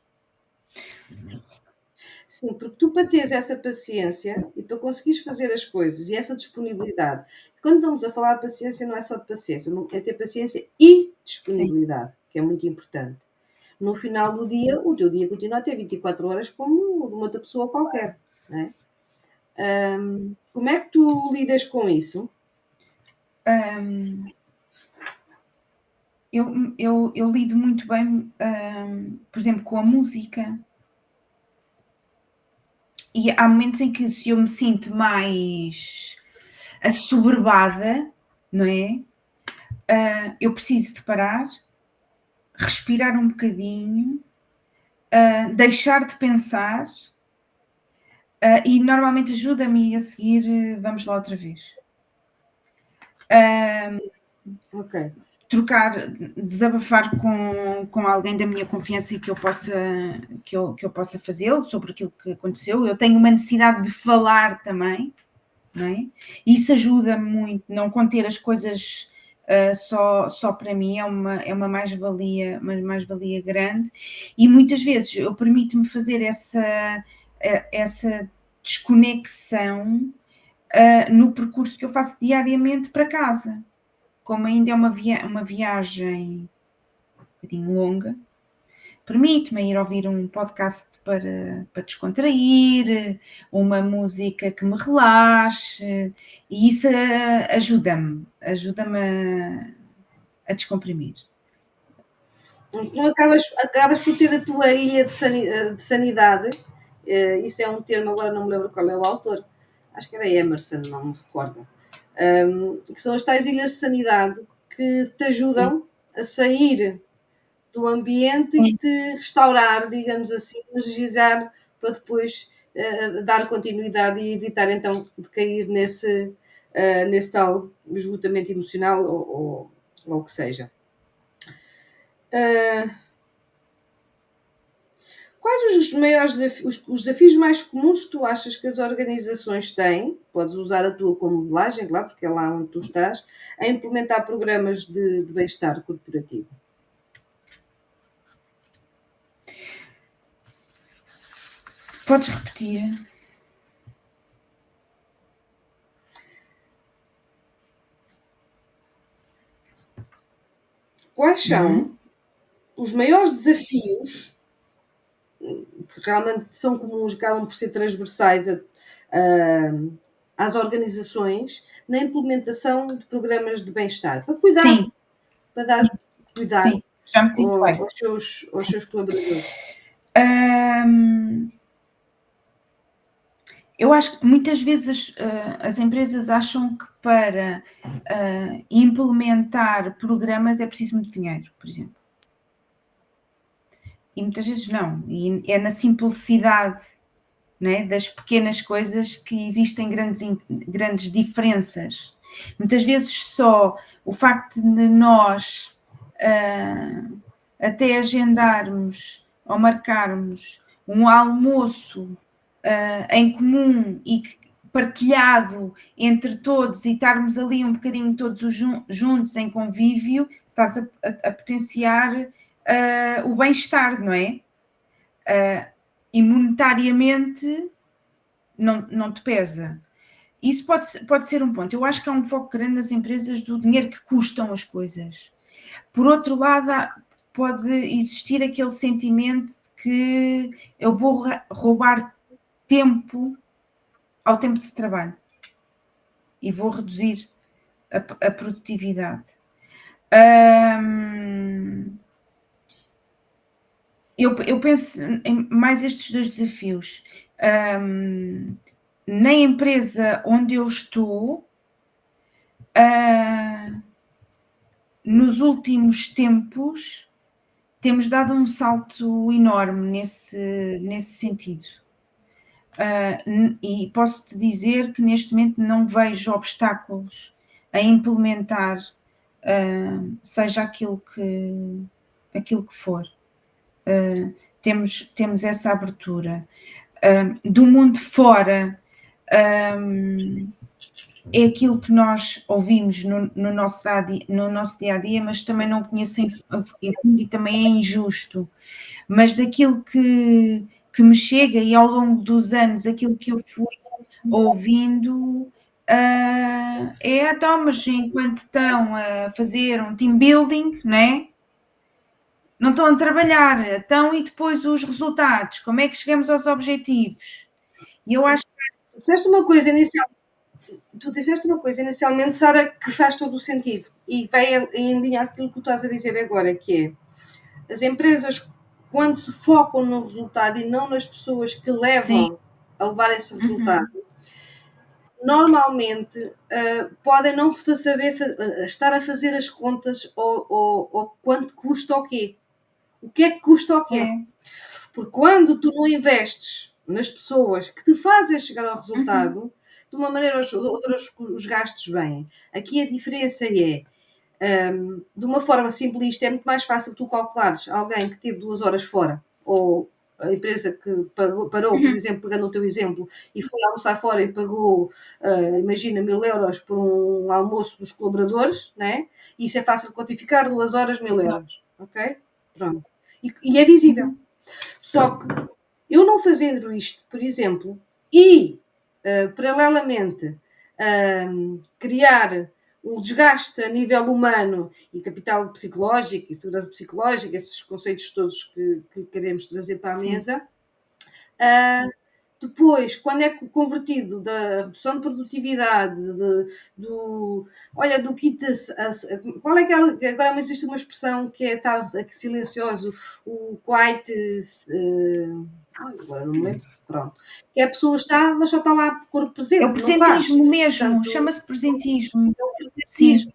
Sim, porque tu para teres essa paciência e para conseguires fazer as coisas e essa disponibilidade, quando estamos a falar de paciência, não é só de paciência, é ter paciência e Sim, disponibilidade, que é muito importante. No final do dia, o teu dia continua a ter 24 horas como o de uma outra pessoa qualquer, não é? Como é que tu lidas com isso? Hum, eu lido muito bem, por exemplo, com a música. E há momentos em que se eu me sinto mais assoberbada, não é? Eu preciso de parar, respirar um bocadinho, deixar de pensar, e normalmente ajuda-me a seguir, vamos lá outra vez. Ok. Trocar, desabafar com alguém da minha confiança e que eu possa fazê-lo sobre aquilo que aconteceu. Eu tenho uma necessidade de falar também, não é? Isso ajuda-me muito, não conter as coisas só para mim, é uma mais-valia grande, e muitas vezes eu permito-me fazer essa desconexão no percurso que eu faço diariamente para casa. Como ainda é uma viagem um bocadinho longa, permite-me ir ouvir um podcast para descontrair, uma música que me relaxe, e isso ajuda-me a descomprimir. Então acabas por ter a tua ilha de sanidade, isso é um termo, agora não me lembro qual é o autor, acho que era Emerson, não me recordo, que são as tais ilhas de sanidade que te Sim, ajudam a sair do ambiente e sim, te restaurar, digamos assim, energizar para depois dar continuidade e evitar então de cair nesse tal esgotamento emocional ou o que seja. Uh, Quais os maiores os desafios mais comuns que tu achas que as organizações têm? Podes usar a tua como modelagem, claro, porque é lá onde tu estás, a implementar programas de bem-estar corporativo. podes repetir? Quais são os maiores desafios que realmente são comuns, acabam por ser transversais às organizações na implementação de programas de bem-estar, para cuidar, Sim, para dar cuidar sim, já me sinto bem. aos Sim. seus colaboradores. Eu acho que muitas vezes as empresas acham que para implementar programas é preciso muito dinheiro, por exemplo. E muitas vezes não. E é na simplicidade, né, das pequenas coisas que existem grandes diferenças. Muitas vezes só o facto de nós até agendarmos ou marcarmos um almoço em comum e partilhado entre todos e estarmos ali um bocadinho todos juntos em convívio, estás a potenciar o bem-estar, não é? E monetariamente não te pesa. Isso pode ser um ponto. Eu acho que há um foco grande nas empresas do dinheiro que custam as coisas. Por outro lado, pode existir aquele sentimento de que eu vou roubar tempo ao tempo de trabalho e vou reduzir a produtividade. Eu penso em mais estes dois desafios. Na empresa onde eu estou, nos últimos tempos, temos dado um salto enorme nesse sentido. E posso-te dizer que neste momento não vejo obstáculos a implementar, seja aquilo que for. Temos essa abertura. Do mundo fora, é aquilo que nós ouvimos no nosso dia a dia, mas também não conheço em fundo e também é injusto. Mas daquilo que que me chega e ao longo dos anos aquilo que eu fui ouvindo então, mas enquanto estão a fazer um team building, né? Não estão a trabalhar, então e depois os resultados, como é que chegamos aos objetivos? E eu acho Tu disseste uma coisa inicialmente, Sara, que faz todo o sentido e vai em linha aquilo que tu estás a dizer agora, que é as empresas, quando se focam no resultado e não nas pessoas que levam a levar esse resultado, normalmente podem não saber estar a fazer as contas ou quanto custa o quê. O que é que custa o quê? Porque quando tu não investes nas pessoas que te fazem chegar ao resultado, de uma maneira ou de outra os gastos vêm. Aqui a diferença é, de uma forma simplista, é muito mais fácil tu calculares alguém que teve 2 horas fora, ou a empresa que parou, por exemplo, pegando o teu exemplo, e foi almoçar fora e pagou, imagina, 1.000 € por um almoço dos colaboradores, né? Isso é fácil quantificar, 2 horas, 1.000 €, ok? Pronto. E é visível. Só que eu não fazendo isto, por exemplo, e paralelamente criar um desgaste a nível humano e capital psicológico e segurança psicológica, esses conceitos todos que queremos trazer para a mesa, depois, quando é convertido da redução de produtividade, do kit, qual é aquela, agora existe uma expressão que é estar silencioso, o quiet, agora não me lembro, pronto, que a pessoa está, mas só está lá de corpo presente, é o presentismo mesmo, portanto, chama-se presentismo. é o presentismo.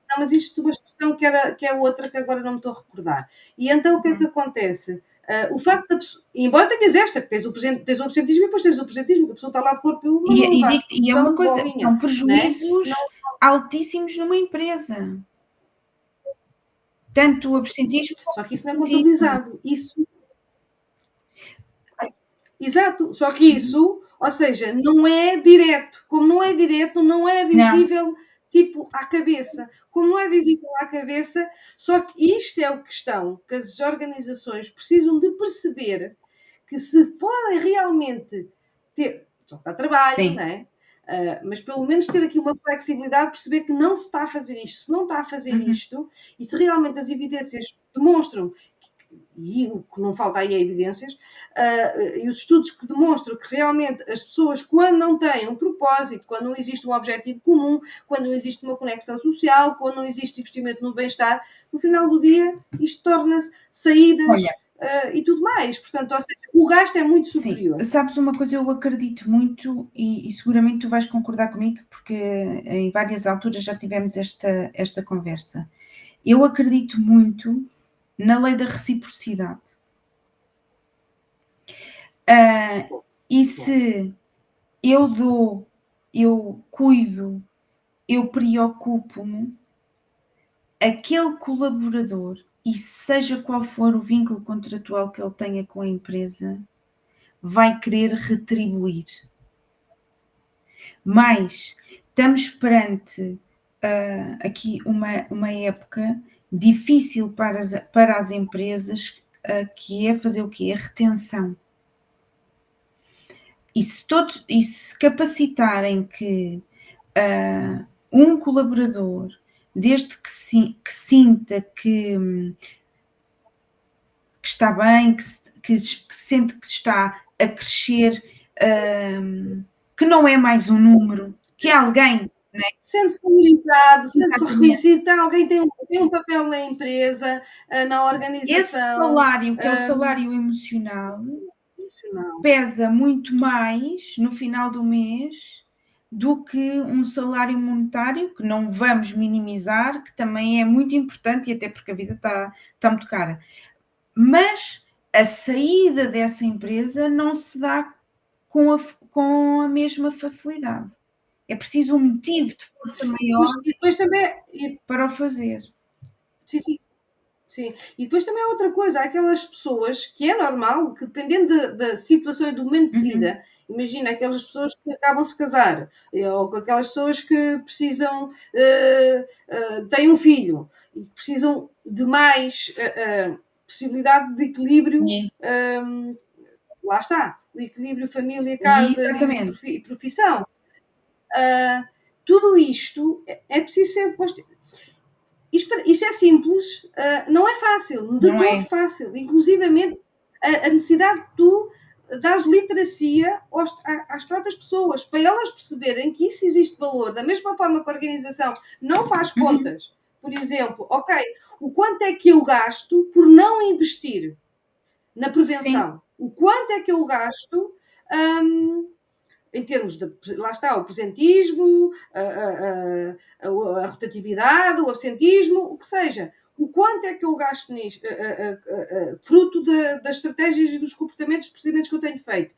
Não, mas isto é uma expressão que é outra que agora não me estou a recordar. E então o que é que acontece? O facto da pessoa, embora tenhas esta, que tens o presentismo e depois tens o presentismo, que a pessoa está lá de corpo, mas não faz E é uma coisa, bolinha, são prejuízos altíssimos numa empresa. Tanto o absentismo como só que isso não é contabilizado. Exato, só que isso, ou seja, não é direto. Como não é direto, não é visível, tipo, à cabeça. Como não é visível à cabeça, só que isto é a questão que as organizações precisam de perceber, que se forem realmente ter, só está trabalho, não é? Mas pelo menos ter aqui uma flexibilidade, perceber que não se está a fazer isto. Se não está a fazer isto, e se realmente as evidências demonstram, e o que não falta aí é evidências, e os estudos que demonstram que realmente as pessoas, quando não têm um propósito, quando não existe um objetivo comum, quando não existe uma conexão social, quando não existe investimento no bem-estar, no final do dia isto torna-se saídas e tudo mais. Portanto, ou seja, o gasto é muito superior. Sim, sabes uma coisa, eu acredito muito e seguramente tu vais concordar comigo, porque em várias alturas já tivemos esta conversa. Eu acredito muito na lei da reciprocidade. E se eu dou, eu cuido, eu preocupo-me, aquele colaborador, e seja qual for o vínculo contratual que ele tenha com a empresa, vai querer retribuir. Mas estamos perante aqui uma época difícil para as empresas, que é fazer o quê? A retenção. E se capacitarem que um colaborador, desde que sinta que está bem, que sente que está a crescer, que não é mais um número, que é alguém, né? Sente-se valorizado, sente-se reconhecido, alguém tem um papel na empresa, na organização. Esse salário, que é o salário emocional, pesa muito mais no final do mês do que um salário monetário, que não vamos minimizar, que também é muito importante, e até porque a vida está muito cara. Mas a saída dessa empresa não se dá com a mesma facilidade. É preciso um motivo de força maior depois também, para o fazer. Sim, sim. Sim, e depois também há outra coisa, há aquelas pessoas que é normal, que dependendo da situação e do momento de vida, imagina aquelas pessoas que acabam de se casar, ou aquelas pessoas que precisam, têm um filho, e precisam de mais possibilidade de equilíbrio lá está, o equilíbrio família, casa e profissão. Tudo isto é preciso ser posto. Isto é simples, não é fácil, de todo fácil. Inclusivamente, a necessidade de tu dares literacia às próprias pessoas, para elas perceberem que isso existe valor. Da mesma forma que a organização não faz contas, por exemplo, ok, o quanto é que eu gasto por não investir na prevenção? Sim. O quanto é que eu gasto em termos de, lá está, o presentismo, a rotatividade, o absentismo, o que seja. O quanto é que eu gasto nisto, fruto das estratégias e dos comportamentos, dos procedimentos que eu tenho feito.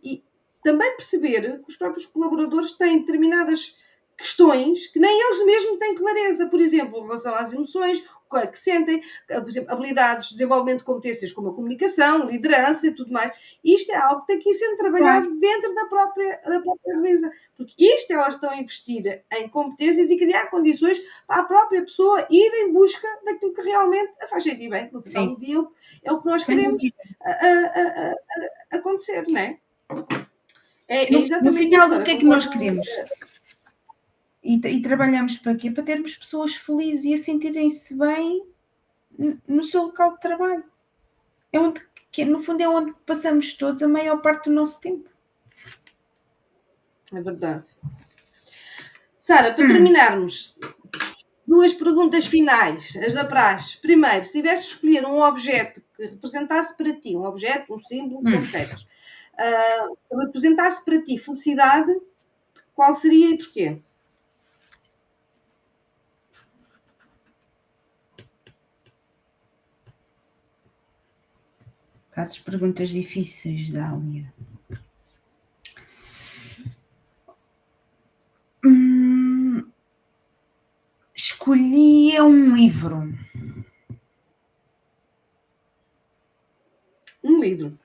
E também perceber que os próprios colaboradores têm determinadas questões que nem eles mesmos têm clareza. Por exemplo, em relação às emoções, que sentem, por exemplo, habilidades, desenvolvimento de competências como a comunicação, liderança e tudo mais. Isto é algo que tem que ir sendo trabalhado dentro da própria organização. Porque isto elas estão a investir em competências e criar condições para a própria pessoa ir em busca daquilo que realmente a faz sentir bem, que no final do dia é o que nós queremos acontecer, não é? É exatamente no final, isso. O que é que nós queremos? E trabalhamos para quê? Para termos pessoas felizes e a sentirem-se bem no seu local de trabalho. No fundo é onde passamos todos a maior parte do nosso tempo. É verdade. Sara, para terminarmos, 2 perguntas finais, as da praxe. Primeiro, se tivesse de escolher um objeto que representasse para ti, um objeto, um símbolo, como queiras, que representasse para ti felicidade, qual seria e porquê? Fazes perguntas difíceis, Dália. Escolhia um livro. Um livro.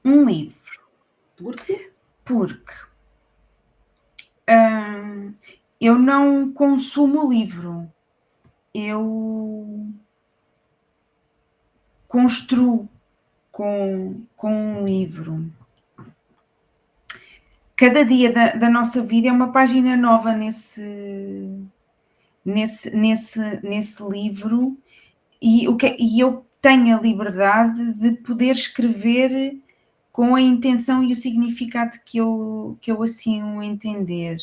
Um livro. Porquê? Porque eu não consumo livro. Eu construo com um livro. Cada dia da nossa vida é uma página nova nesse livro e eu tenho a liberdade de poder escrever com a intenção e o significado que eu assim o entender.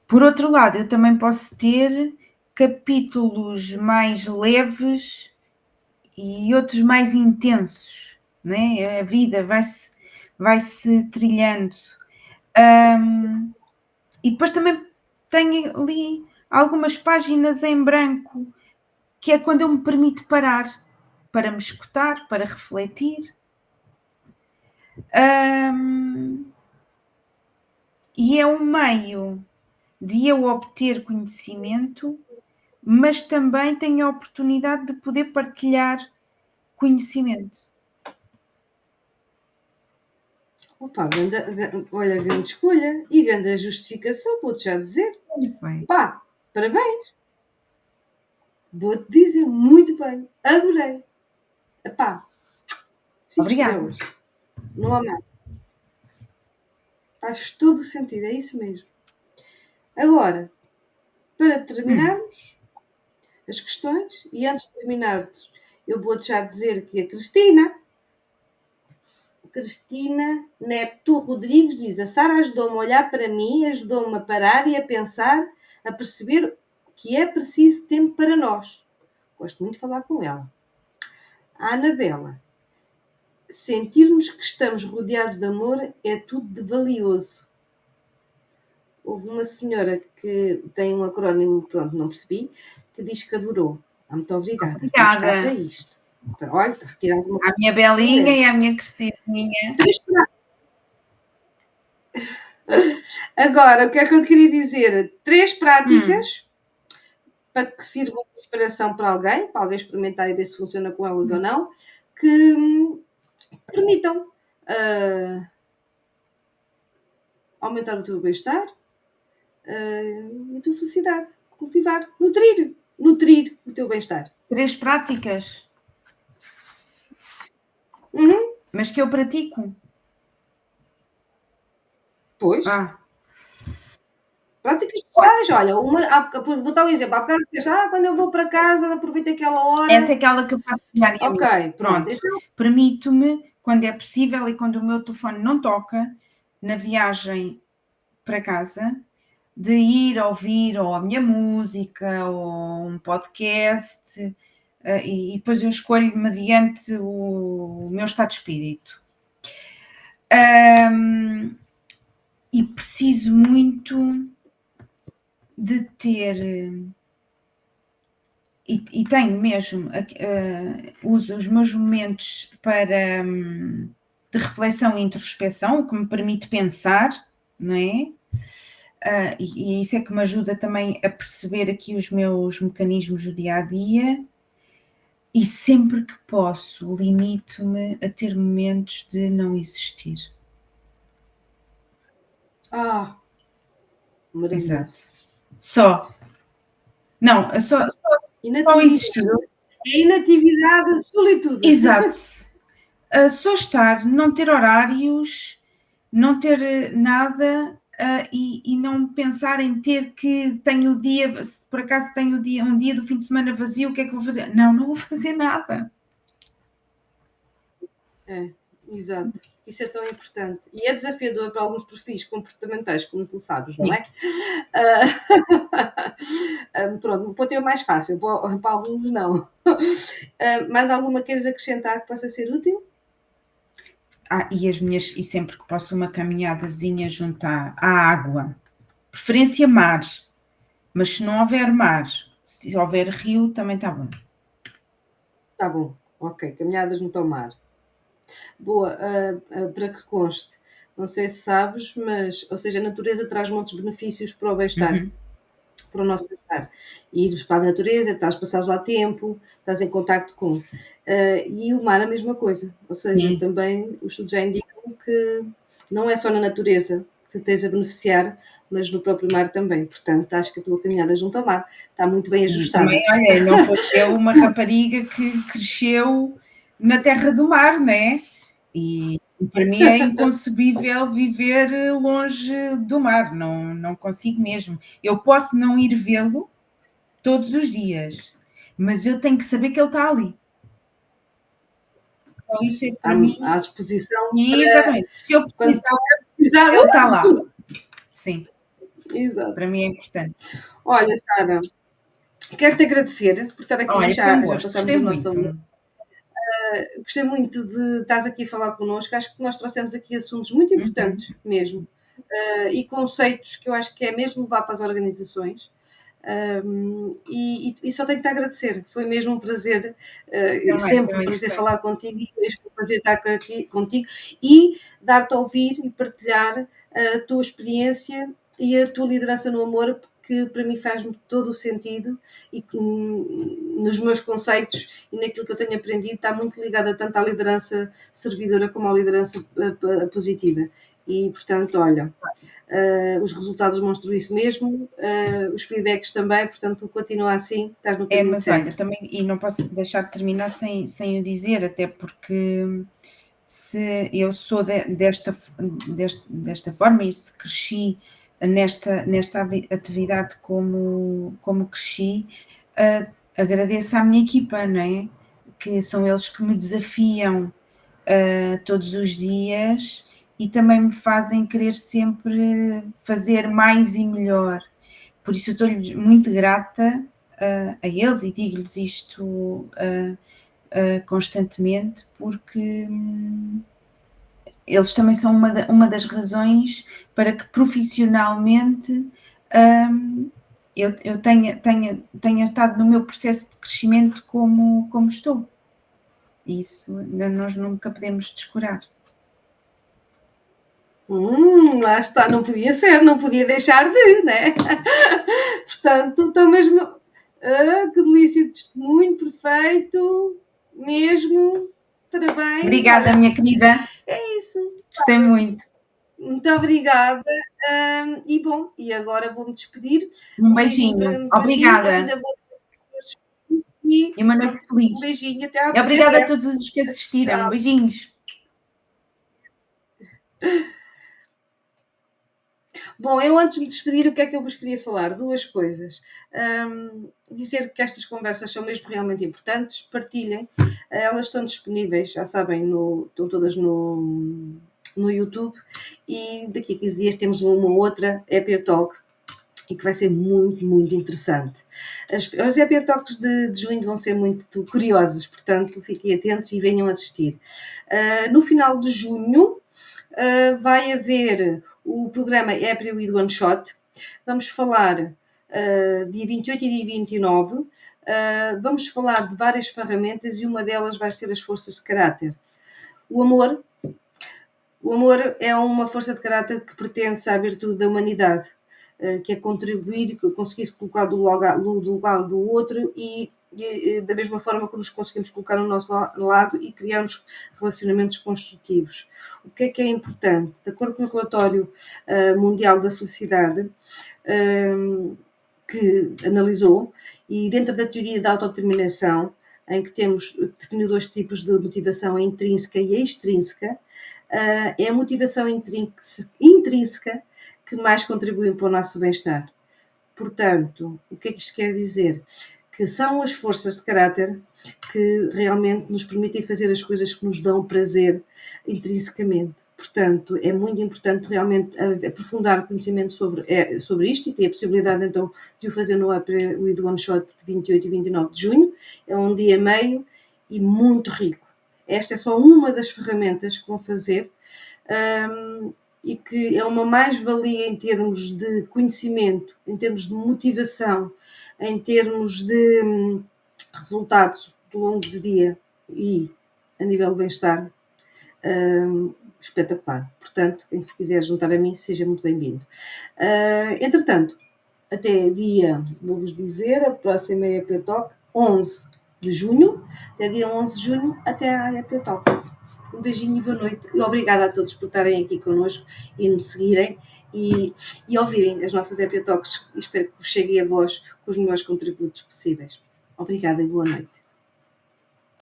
Por outro lado, eu também posso ter capítulos mais leves e outros mais intensos, né? A vida vai-se trilhando. E depois também tenho ali algumas páginas em branco, que é quando eu me permito parar, para me escutar, para refletir. E é um meio de eu obter conhecimento, mas também tenho a oportunidade de poder partilhar conhecimento. Opa, olha, grande escolha e grande justificação, vou-te já dizer. Pá, parabéns. Vou-te dizer, muito bem, adorei. Epá, 5 estrelas. Não há mais. Faz todo o sentido, é isso mesmo. Agora, para terminarmos as questões, e antes de terminarmos, eu vou-te já dizer que a Cristina Neto Rodrigues diz: a Sara ajudou-me a olhar para mim, ajudou-me a parar e a pensar, a perceber que é preciso tempo para nós. Gosto muito de falar com ela. A Anabela: sentirmos que estamos rodeados de amor é tudo de valioso. Houve uma senhora que tem um acrónimo, pronto, não percebi, que diz que adorou. Muito obrigada. Obrigada. Para isto. Olha, retirar alguma coisa. A minha Belinha e a minha Cristininha. Agora, o que é que eu te queria dizer? 3 práticas para que sirvam de inspiração para alguém experimentar e ver se funciona com elas ou não, que permitam aumentar o teu bem-estar e a tua felicidade. Cultivar, nutrir o teu bem-estar. 3 práticas? mas que eu pratico. Pois. Práticas pessoais, olha, vou dar um exemplo, há bocado disseste, quando eu vou para casa aproveito aquela hora. Essa é aquela que eu faço diariamente. Ok, Pronto. então, Permito-me, quando é possível e quando o meu telefone não toca, na viagem para casa, de ir ouvir ou a minha música ou um podcast, e depois eu escolho mediante o meu estado de espírito. E preciso muito de ter, e tenho mesmo, uso os meus momentos para, de reflexão e introspeção, o que me permite pensar, não é? E isso é que me ajuda também a perceber aqui os meus mecanismos do dia a dia, e sempre que posso, limito-me a ter momentos de não existir. Maravilhoso. Exato. Só. Não, só existir. É inatividade, solitude. Exato. Só estar, não ter horários, não ter nada, e não pensar em ter que tenho o dia, se por acaso tenho um dia do fim de semana vazio, o que é que vou fazer? Não vou fazer nada. Exato. Isso é tão importante. E é desafiador para alguns perfis comportamentais, como tu sabes, não é? Pronto, pode ter o mais fácil, para alguns não. Mais alguma queres acrescentar que possa ser útil? E sempre que posso uma caminhadazinha junto à água, preferência mar, mas se não houver mar, se houver rio, também está bom. Está bom, ok, caminhadas no mar. Boa, para que conste, não sei se sabes, mas, ou seja, a natureza traz muitos benefícios para o bem-estar, para o nosso bem-estar. Ires para a natureza, passares lá tempo, estás em contacto com. E o mar a mesma coisa, ou seja, também os estudos já indicam que não é só na natureza que tens a beneficiar, mas no próprio mar também. Portanto, acho que a tua caminhada junto ao mar está muito bem ajustada. Também, olha, não fosse eu uma rapariga que cresceu na terra do mar, né? E para mim é inconcebível viver longe do mar, não consigo mesmo. Eu posso não ir vê-lo todos os dias, mas eu tenho que saber que ele está ali. Então isso é para mim à disposição. Exatamente. Se eu precisar, ele está lá. Sim. Exato. Para mim é importante. Olha, Sara, quero-te agradecer por estar aqui. Já passamos o nosso momento. Gostei muito de estás aqui a falar connosco. Acho que nós trouxemos aqui assuntos muito importantes mesmo, e conceitos que eu acho que é mesmo levar para as organizações. E só tenho que te agradecer. Foi mesmo um prazer, e sempre um prazer falar contigo, e mesmo um prazer estar aqui contigo e dar-te a ouvir e partilhar a tua experiência e a tua liderança no amor, que para mim faz-me todo o sentido, e que nos meus conceitos e naquilo que eu tenho aprendido está muito ligada tanto à liderança servidora como à liderança positiva. E, portanto, olha, os resultados mostram isso mesmo, os feedbacks também, portanto, continua assim, estás no caminho certo. Olha, também, e não posso deixar de terminar sem o dizer, até porque se eu sou desta forma e se cresci nesta atividade como cresci, agradeço à minha equipa, não é? Que são eles que me desafiam todos os dias e também me fazem querer sempre fazer mais e melhor. Por isso eu estou-lhes muito grata a eles e digo-lhes isto constantemente, porque eles também são uma das razões para que profissionalmente eu tenha estado no meu processo de crescimento como estou. Isso nós nunca podemos descurar. Lá está, não podia ser, não podia deixar de, né? Portanto, estou mesmo. Que delícia de testemunho, perfeito, mesmo. Parabéns. Obrigada, minha querida. É isso. Gostei muito. Muito obrigada. E agora vou-me despedir. Um beijinho. Obrigada. E uma noite feliz. Um beijinho, até à E obrigada a todos os que assistiram. Tchau. Beijinhos. Bom, eu antes de me despedir, o que é que eu vos queria falar? Duas coisas. Dizer que estas conversas são mesmo realmente importantes, partilhem. Elas estão disponíveis, já sabem, estão todas no YouTube, e daqui a 15 dias temos uma outra Happy Talk, e que vai ser muito, muito interessante. As Happy Talks de junho vão ser muito curiosas, portanto, fiquem atentos e venham assistir. No final de junho vai haver o programa Happy with One Shot. Vamos falar dia 28 e dia 29. Vamos falar de várias ferramentas e uma delas vai ser as forças de caráter. O amor é uma força de caráter que pertence à virtude da humanidade, que é contribuir, que conseguir-se colocar do lugar do outro e da mesma forma que nos conseguimos colocar no nosso lado e criarmos relacionamentos construtivos. O que é importante? De acordo com o relatório mundial da felicidade, que analisou, e dentro da teoria da autodeterminação, em que temos definido dois tipos de motivação, a intrínseca e a extrínseca, é a motivação intrínseca que mais contribui para o nosso bem-estar. Portanto, o que é que isto quer dizer? Que são as forças de caráter que realmente nos permitem fazer as coisas que nos dão prazer intrinsecamente. Portanto, é muito importante realmente aprofundar o conhecimento sobre isto, e ter a possibilidade então de o fazer no Happy with One Shot de 28 e 29 de junho. É um dia e meio e muito rico. Esta é só uma das ferramentas que vão fazer e que é uma mais-valia em termos de conhecimento, em termos de motivação, em termos de resultados do longo do dia e a nível de bem-estar, espetacular. Portanto, quem se quiser juntar a mim, seja muito bem-vindo. Entretanto, até dia, vou-vos dizer, a próxima é a Happy Talk, 11 de junho, até dia 11 de junho, até a Happy Talk. Um beijinho e boa noite. E obrigada a todos por estarem aqui connosco e me seguirem e ouvirem as nossas Happy Talks. Espero que vos cheguem a vós com os melhores contributos possíveis. Obrigada e boa noite.